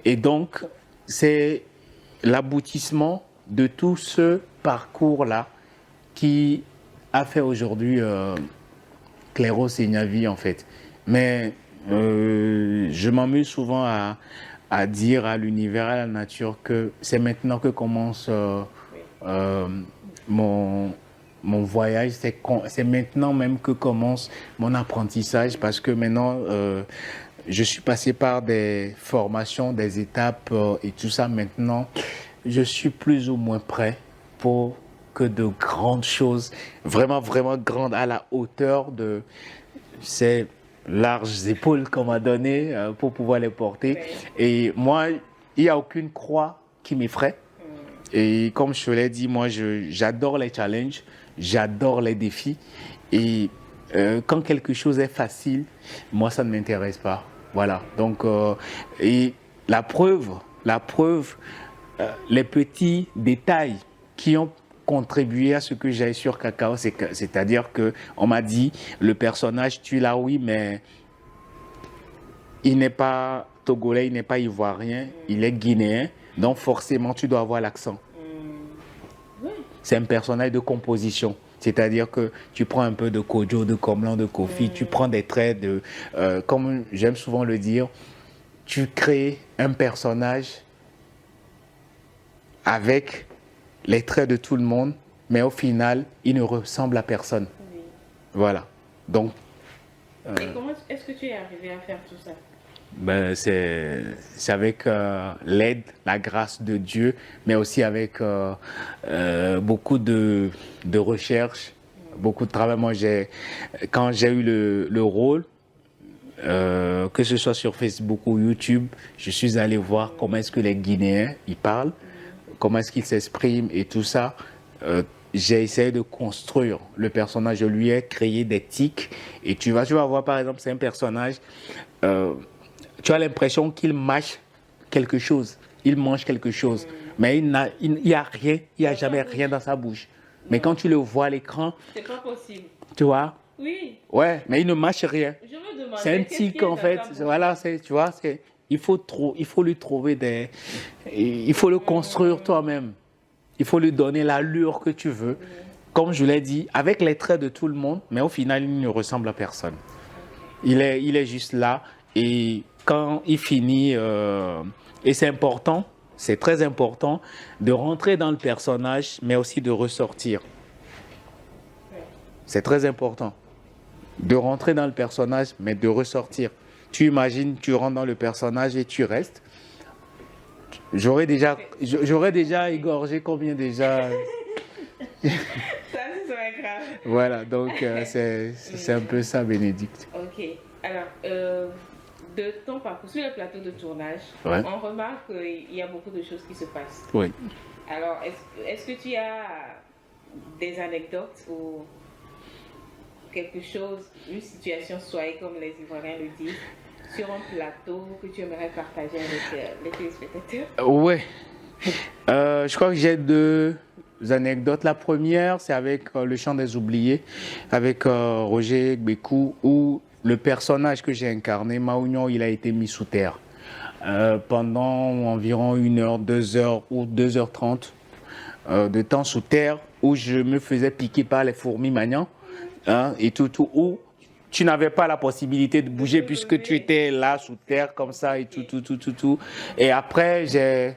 Et donc, c'est l'aboutissement de tout ce parcours-là qui a fait aujourd'hui Clairo Seignavi, en fait. Mais je m'amuse souvent à dire à l'univers, à la nature, que c'est maintenant que commence mon voyage, c'est maintenant même que commence mon apprentissage, parce que maintenant, je suis passé par des formations, des étapes et tout ça. Maintenant, je suis plus ou moins prêt pour que de grandes choses, vraiment, vraiment grandes, à la hauteur de ces larges épaules qu'on m'a données pour pouvoir les porter. Et moi, il n'y a aucune croix qui m'effraie. Et comme je te l'ai dit, moi, j'adore les challenges. J'adore les défis et quand quelque chose est facile, moi ça ne m'intéresse pas. Voilà. Donc et la preuve, les petits détails qui ont contribué à ce que j'ai sur Cacao, c'est-à-dire que on m'a dit le personnage tu l'as, oui, mais il n'est pas togolais, il n'est pas ivoirien, il est guinéen, donc forcément tu dois avoir l'accent. C'est un personnage de composition. C'est-à-dire que tu prends un peu de Kojo, de Komlan, de Kofi, tu prends des traits de... comme j'aime souvent le dire, tu crées un personnage avec les traits de tout le monde, mais au final, il ne ressemble à personne. Oui. Voilà. Donc... Et comment est-ce que tu es arrivé à faire tout ça? Ben, c'est avec l'aide, la grâce de Dieu, mais aussi avec beaucoup de recherche, beaucoup de travail. Moi, quand j'ai eu le rôle, que ce soit sur Facebook ou YouTube, je suis allé voir comment est-ce que les Guinéens ils parlent, comment est-ce qu'ils s'expriment et tout ça. J'ai essayé de construire le personnage. Je lui ai créé des tics. Et tu vas voir, par exemple, c'est un personnage... tu as l'impression qu'il mâche quelque chose, il mange quelque chose, mais il n'y a rien, il n'y a jamais rien dans sa bouche. Mais quand tu le vois à l'écran, c'est pas possible. Tu vois? Oui. Ouais, mais il ne mâche rien. Je me demande. C'est un tic en fait. Voilà, tu vois, il faut lui trouver il faut le construire toi-même. Il faut lui donner l'allure que tu veux. Comme je l'ai dit, avec les traits de tout le monde, mais au final, il ne ressemble à personne. Il est juste là. Et quand il finit, et c'est important, c'est très important de rentrer dans le personnage, mais aussi de ressortir. C'est très important de rentrer dans le personnage, mais de ressortir. Tu imagines, tu rentres dans le personnage et tu restes. J'aurais déjà égorgé combien déjà? Ça, ce serait grave. Voilà, donc c'est un peu ça, Bénédicte. Ok, alors... de ton parcours sur le plateau de tournage, ouais. On remarque qu'il y a beaucoup de choses qui se passent. Oui. Alors, est-ce que tu as des anecdotes ou quelque chose, une situation soyez comme les Ivoiriens le disent, sur un plateau que tu aimerais partager avec les téléspectateurs? Oui. Je crois que j'ai deux anecdotes. La première, c'est avec Le Chant des Oubliés, avec Roger Bécou, où le personnage que j'ai incarné, Maounion, il a été mis sous terre pendant environ 1 heure, 2 heures ou 2h30 de temps sous terre. où je me faisais piquer par les fourmis maniant, hein, et tout, où tu n'avais pas la possibilité de bouger puisque tu étais là sous terre comme ça et tout. Et après, je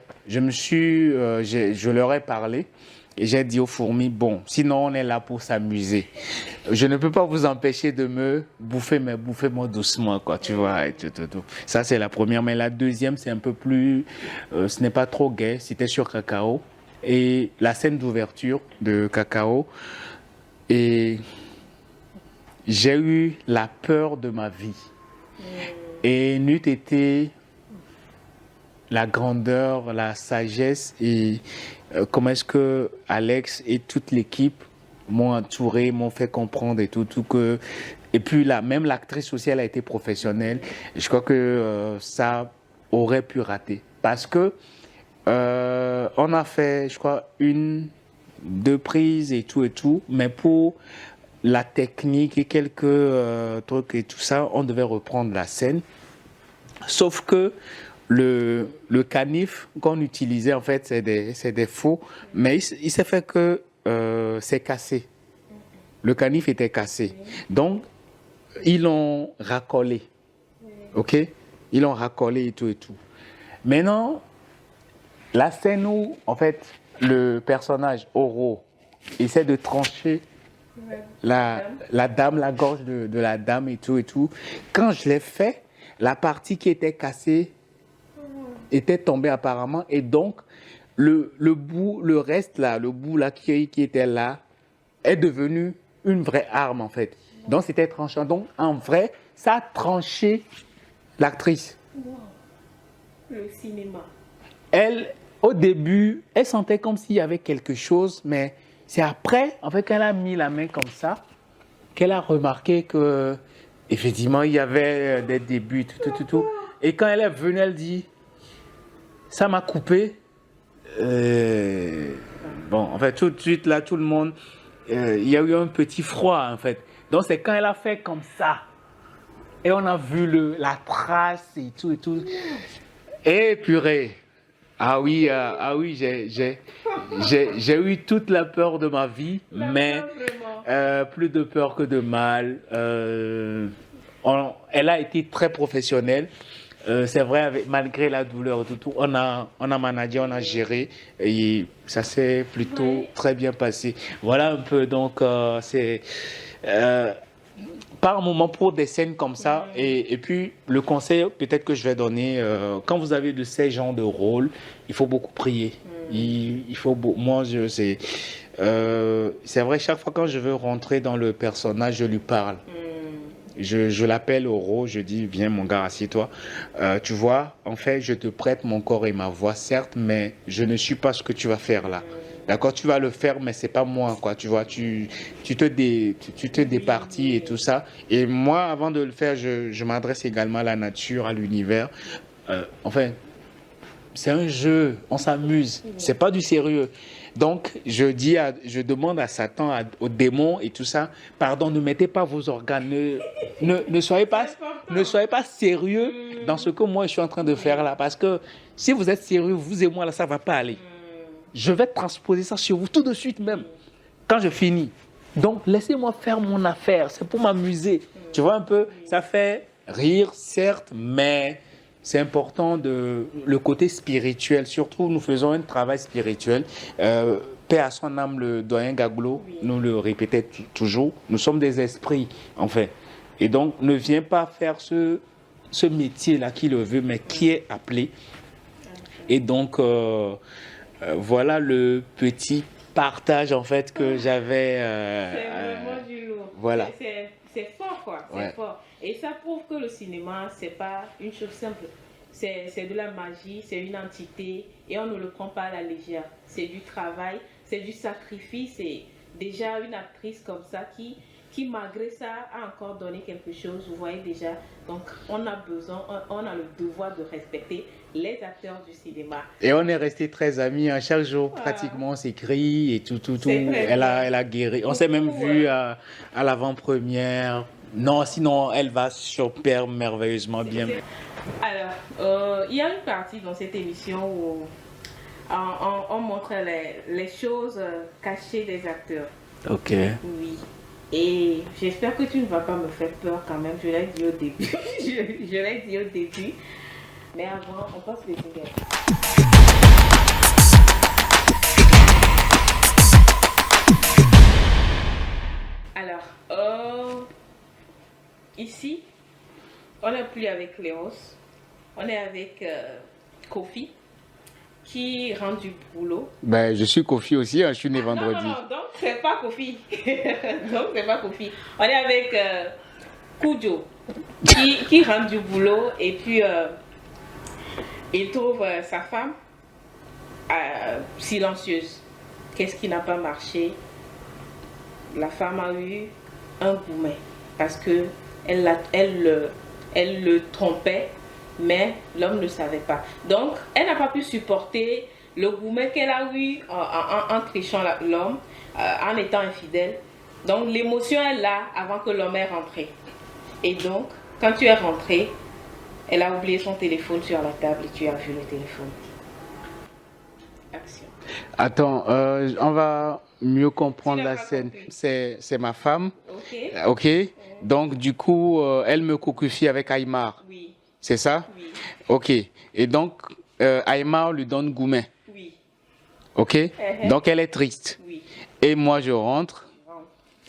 leur ai parlé. Et j'ai dit aux fourmis, bon, sinon on est là pour s'amuser. Je ne peux pas vous empêcher de me bouffer, mais bouffez-moi doucement, quoi, tu vois. Et tout. Ça, c'est la première. Mais la deuxième, c'est un peu plus... ce n'est pas trop gai. C'était sur Cacao. Et la scène d'ouverture de Cacao. Et j'ai eu la peur de ma vie. Et n'eût été la grandeur, la sagesse et comment est-ce que Alex et toute l'équipe m'ont entouré, m'ont fait comprendre et tout que... Et puis même l'actrice aussi, elle a été professionnelle. Et je crois que ça aurait pu rater. Parce que on a fait, je crois, 1, 2 prises et tout. Mais pour la technique et quelques trucs et tout ça, on devait reprendre la scène. Sauf que le canif qu'on utilisait, en fait, c'est des faux. Mais il s'est fait que c'est cassé. Le canif était cassé. Donc, ils l'ont racolé. OK? Ils l'ont racolé et tout. Maintenant, la scène où, en fait, le personnage, Oro, essaie de trancher la dame, la gorge de la dame et tout. Quand je l'ai fait, la partie qui était cassée était tombée apparemment. Et donc, le reste là, le bout là qui était là, est devenu une vraie arme en fait. Donc, c'était tranchant. Donc, en vrai, ça a tranché l'actrice. Wow. Le cinéma. Elle, au début, elle sentait comme s'il y avait quelque chose, mais c'est après, en fait, qu'elle a mis la main comme ça, qu'elle a remarqué que, effectivement, il y avait des débuts, tout. Et quand elle est venue, elle dit, ça m'a coupé. Bon, en fait, tout de suite, là, tout le monde, il y a eu un petit froid, en fait. Donc, c'est quand elle a fait comme ça. Et on a vu la trace et tout. Et purée. Ah oui, j'ai eu toute la peur de ma vie, mais plus de peur que de mal. Elle a été très professionnelle. C'est vrai, malgré la douleur, tout, on a managé, on a géré et ça s'est plutôt très bien passé. Voilà un peu, donc c'est par moment pour des scènes comme ça. Et puis le conseil peut-être que je vais donner, quand vous avez de ces genres de rôles, il faut beaucoup prier. Il faut moi c'est vrai, chaque fois quand je veux rentrer dans le personnage, je lui parle. Je l'appelle Oro, je dis viens mon gars, assieds-toi. Tu vois, en fait, je te prête mon corps et ma voix, certes, mais je ne suis pas ce que tu vas faire là. D'accord, tu vas le faire, mais c'est pas moi, quoi. Tu vois, tu te départis et tout ça. Et moi, avant de le faire, je m'adresse également à la nature, à l'univers. Enfin, c'est un jeu, on s'amuse. C'est pas du sérieux. Donc, je demande à Satan, aux démons et tout ça, pardon, ne mettez pas vos organes, ne soyez pas sérieux dans ce que moi je suis en train de faire là, parce que si vous êtes sérieux, vous et moi là, ça va pas aller. Je vais transposer ça sur vous tout de suite même, quand je finis. Donc, laissez-moi faire mon affaire, c'est pour m'amuser. Tu vois un peu, ça fait rire, certes, mais c'est important le côté spirituel. Surtout, nous faisons un travail spirituel. Paix à son âme, le doyen Gaglo nous le répétait toujours. Nous sommes des esprits, en fait. Et donc, ne viens pas faire ce métier-là qui le veut, mais qui est appelé. Et donc, voilà le petit partage, en fait, que j'avais. C'est vraiment du lourd. Voilà. C'est fort, quoi. C'est fort. Et ça prouve que le cinéma, c'est pas une chose simple. C'est de la magie, c'est une entité et on ne le prend pas à la légère. C'est du travail, c'est du sacrifice. Et déjà, une actrice comme ça qui malgré ça a encore donné quelque chose, vous voyez déjà. Donc, on a le devoir de respecter les acteurs du cinéma. Et on est restés très amis. Hein. Chaque jour, pratiquement, on s'écrit et tout. Elle a guéri. On s'est même vu à l'avant-première. Non, sinon, elle va super merveilleusement bien. Alors, il y a une partie dans cette émission où on montre les choses cachées des acteurs. Ok. Oui. Et j'espère que tu ne vas pas me faire peur quand même. Je l'ai dit au début. je l'ai dit au début. Mais avant, on passe les jingles. Alors, ici, on n'est plus avec Léos. On est avec Kofi qui rend du boulot. Ben, je suis Kofi aussi, hein, je suis né vendredi. Non, donc c'est pas Kofi. Donc c'est pas Kofi. On est avec Kujo qui rend du boulot et puis il trouve sa femme silencieuse. Qu'est-ce qui n'a pas marché? La femme a eu un gourmet parce que elle le trompait, mais l'homme ne savait pas. Donc, elle n'a pas pu supporter le gourmet qu'elle a eu en trichant l'homme, en étant infidèle. Donc, l'émotion est là avant que l'homme est rentré. Et donc, quand tu es rentré, elle a oublié son téléphone sur la table et tu as vu le téléphone. Action. Attends, on va mieux comprendre Tu n'as la pas scène. compris. C'est ma femme. Ok? Ok. Donc, du coup, elle me coquefie avec Aymar. Oui. C'est ça? Oui. Ok. Et donc, Aymar lui donne Goumen. Oui. Ok? Donc, elle est triste. Oui. Et moi, je rentre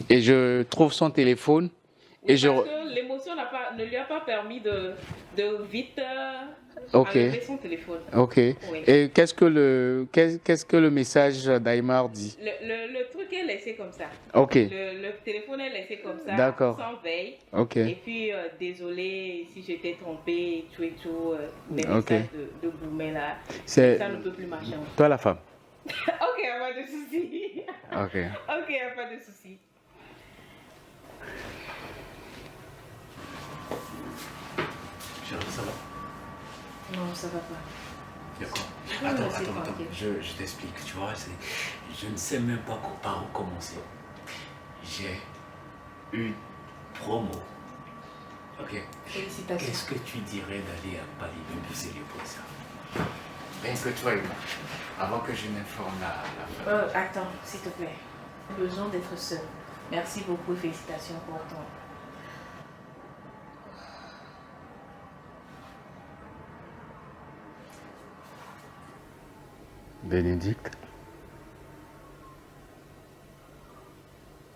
et je trouve son téléphone. Et je... Parce que l'émotion ne lui a pas permis de vite Ok. enlever son téléphone. Ok. Oui. Et qu'est-ce que le message d'Aymar dit? Le truc est laissé comme ça. Ok. Le téléphone est laissé comme ça, D'accord. sans veille. Ok. Et puis, désolé si j'étais trompée, tout et tout, des Ok. messages de gourmet là. C'est Ça ne peut plus marcher. toi la femme. Ok, y a pas de souci. Ok. Ok, y a pas de souci. Chérie, ça va? Non, ça va pas. Il y a quoi? peux me Attends, laisser attends. tranquille. Je t'explique. Tu vois, je ne sais même pas par où commencer. J'ai une promo. Ok. Félicitations. Qu'est-ce que tu dirais d'aller à Paris même plus sérieux pour ça? Ben, que toi et moi, avant que je n'informe la femme. Attends, s'il te plaît. J'ai besoin d'être seul. Merci beaucoup et félicitations pour ton. Bénédicte,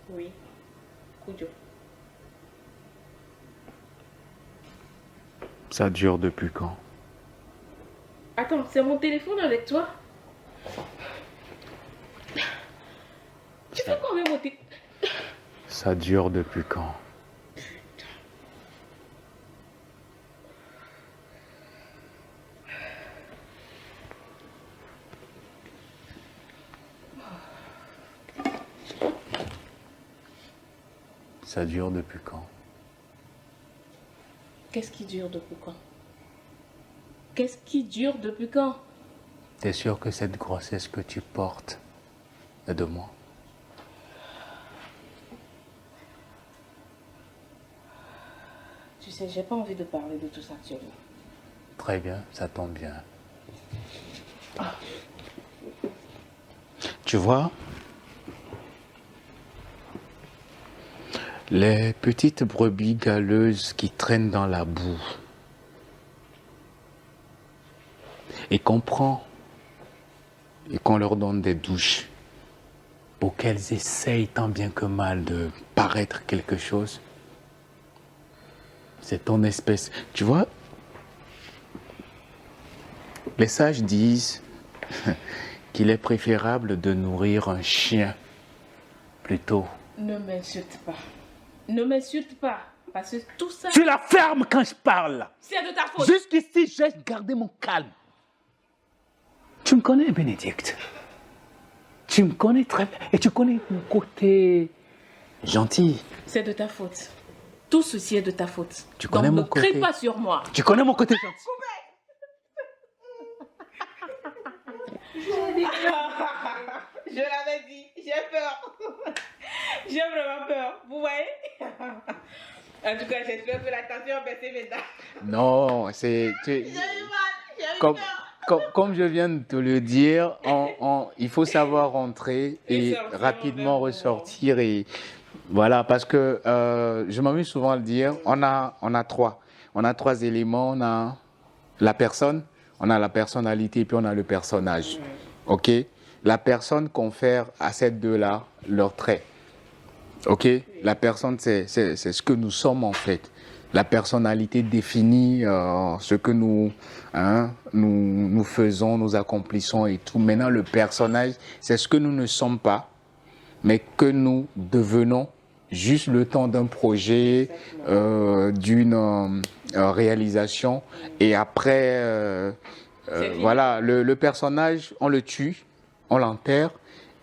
Oui. Kujo. ça dure depuis quand? Attends, c'est mon téléphone avec toi? Tu fais quoi avec mon téléphone? Ça dure depuis quand? Ça dure depuis quand? Qu'est-ce qui dure depuis quand? Qu'est-ce qui dure depuis quand? T'es sûr que cette grossesse que tu portes est de moi? Tu sais, j'ai pas envie de parler de tout ça actuellement. Très bien, ça tombe bien. Tu vois, les petites brebis galeuses qui traînent dans la boue et qu'on prend et qu'on leur donne des douches pour qu'elles essayent tant bien que mal de paraître quelque chose, c'est ton espèce. Tu vois, les sages disent qu'il est préférable de nourrir un chien plutôt. Ne m'insulte pas. Ne m'insulte pas. Parce que tout ça, Tu la fermes quand je parle. c'est de ta faute. Jusqu'ici, j'ai gardé mon calme. Tu me connais, Bénédicte. Tu me connais très bien. Et tu connais mon côté gentil. C'est de ta faute. Tout ceci est de ta faute. Tu connais Donc, mon ne crie côté- pas sur moi. Tu connais mon côté gentil. Je l'avais dit, j'ai peur. J'ai vraiment peur. Vous voyez? En tout cas, j'espère que la tension a baissé maintenant. Non, c'est... J'ai eu mal. J'ai eu Comme, peur. comme je viens de te le dire, il faut savoir rentrer et rapidement ressortir. Et voilà, parce que je m'amuse souvent à le dire, on a trois. On a trois éléments. On a la personne, on a la personnalité et puis on a le personnage. OK? La personne confère à ces deux-là leurs traits. OK? La personne, c'est ce que nous sommes en fait. La personnalité définit ce que nous faisons, nous accomplissons et tout. Maintenant, le personnage, c'est ce que nous ne sommes pas, mais que nous devenons juste le temps d'un projet, d'une réalisation. Et après, voilà, le personnage, on le tue, on l'enterre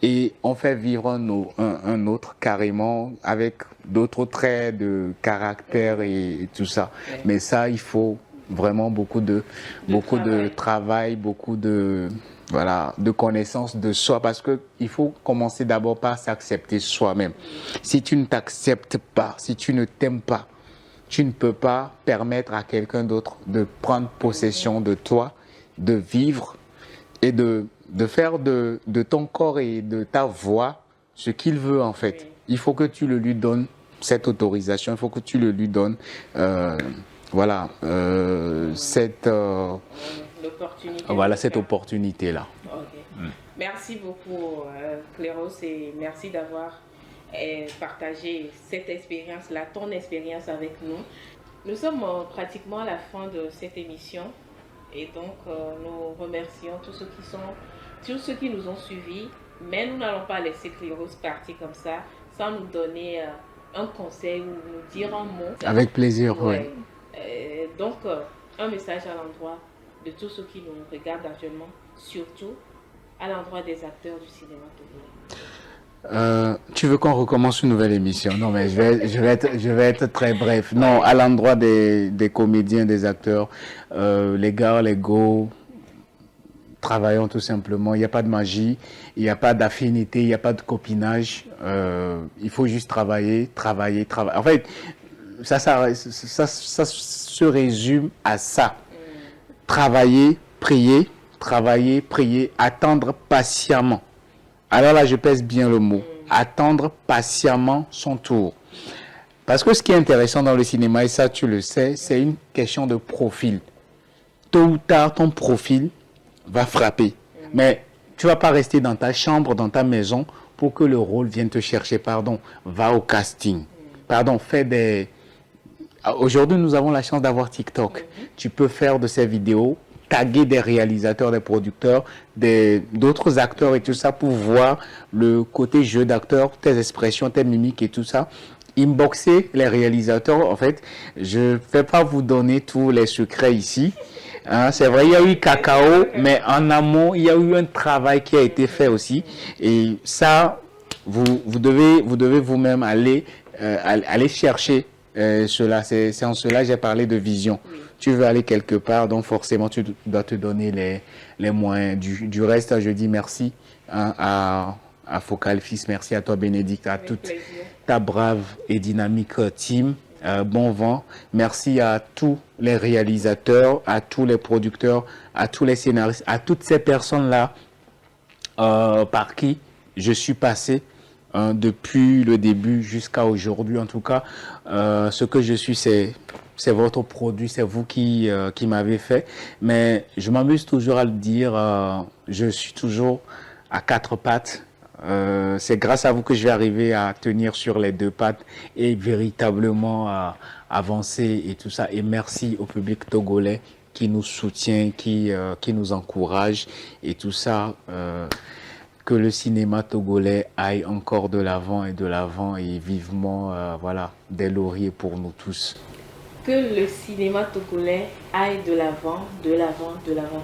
et on fait vivre un autre carrément avec d'autres traits de caractère et tout ça. Mais ça, il faut vraiment beaucoup de travail, beaucoup de connaissance de soi, parce que il faut commencer d'abord par s'accepter soi-même. Si tu ne t'acceptes pas, si tu ne t'aimes pas, tu ne peux pas permettre à quelqu'un d'autre de prendre possession de toi, de vivre et de faire de ton corps et de ta voix ce qu'il veut en fait. Il faut que tu le lui donnes cette autorisation, il faut que tu le lui donnes cette opportunité-là. Okay. Merci beaucoup Cléros, et merci d'avoir partagé cette expérience-là, ton expérience avec nous. Nous sommes pratiquement à la fin de cette émission et donc nous remercions tous ceux qui nous ont suivis, mais nous n'allons pas laisser Cléros partir comme ça sans nous donner un conseil ou nous dire un mot. Avec plaisir, oui. Donc, un message à l'endroit de tous ceux qui nous regardent actuellement, surtout à l'endroit des acteurs du cinéma togolais. Tu veux qu'on recommence une nouvelle émission? Non, mais je vais être très bref. Non, à l'endroit des comédiens, des acteurs, les gars, les go, travaillons tout simplement. Il n'y a pas de magie, il n'y a pas d'affinité, il n'y a pas de copinage. Il faut juste travailler. En fait, ça se résume à ça. Travailler, prier, attendre patiemment. Alors là, je pèse bien le mot. Attendre patiemment son tour. Parce que ce qui est intéressant dans le cinéma, et ça tu le sais, c'est une question de profil. Tôt ou tard, ton profil va frapper. Mais tu ne vas pas rester dans ta chambre, dans ta maison, pour que le rôle vienne te chercher. Pardon, va au casting. Pardon, fais des... Aujourd'hui, nous avons la chance d'avoir TikTok. Tu peux faire de ces vidéos, taguer des réalisateurs, des producteurs, d'autres acteurs et tout ça pour voir le côté jeu d'acteur, tes expressions, tes mimiques et tout ça. Inboxer les réalisateurs, en fait, je ne vais pas vous donner tous les secrets ici. Hein, c'est vrai, il y a eu cacao, mais en amont, il y a eu un travail qui a été fait aussi. Et ça, vous devez vous-même aller chercher cela. C'est en cela que j'ai parlé de vision. Tu veux aller quelque part, donc forcément, tu dois te donner les moyens. Du reste, je dis merci à Focal Fils, merci à toi Bénédicte, à toute ta brave et dynamique team. Bon vent. Merci à tous les réalisateurs, à tous les producteurs, à tous les scénaristes, à toutes ces personnes-là par qui je suis passé depuis le début jusqu'à aujourd'hui. En tout cas, ce que je suis, c'est votre produit, c'est vous qui m'avez fait. Mais je m'amuse toujours à le dire, je suis toujours à quatre pattes. C'est grâce à vous que je vais arriver à tenir sur les deux pattes et véritablement avancer et tout ça. Et merci au public togolais qui nous soutient, qui nous encourage et tout ça. Que le cinéma togolais aille encore de l'avant et vivement des lauriers pour nous tous. Que le cinéma togolais aille de l'avant.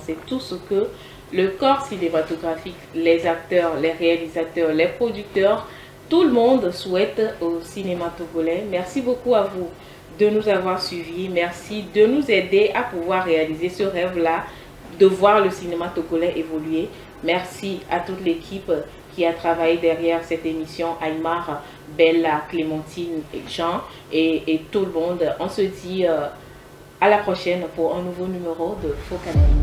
C'est tout ce que le corps cinématographique, les acteurs, les réalisateurs, les producteurs, tout le monde souhaite au cinéma togolais. Merci beaucoup à vous de nous avoir suivis. Merci de nous aider à pouvoir réaliser ce rêve-là, de voir le cinéma togolais évoluer. Merci à toute l'équipe qui a travaillé derrière cette émission, Aymar, Bella, Clémentine et Jean et tout le monde. On se dit à la prochaine pour un nouveau numéro de Faux Canal.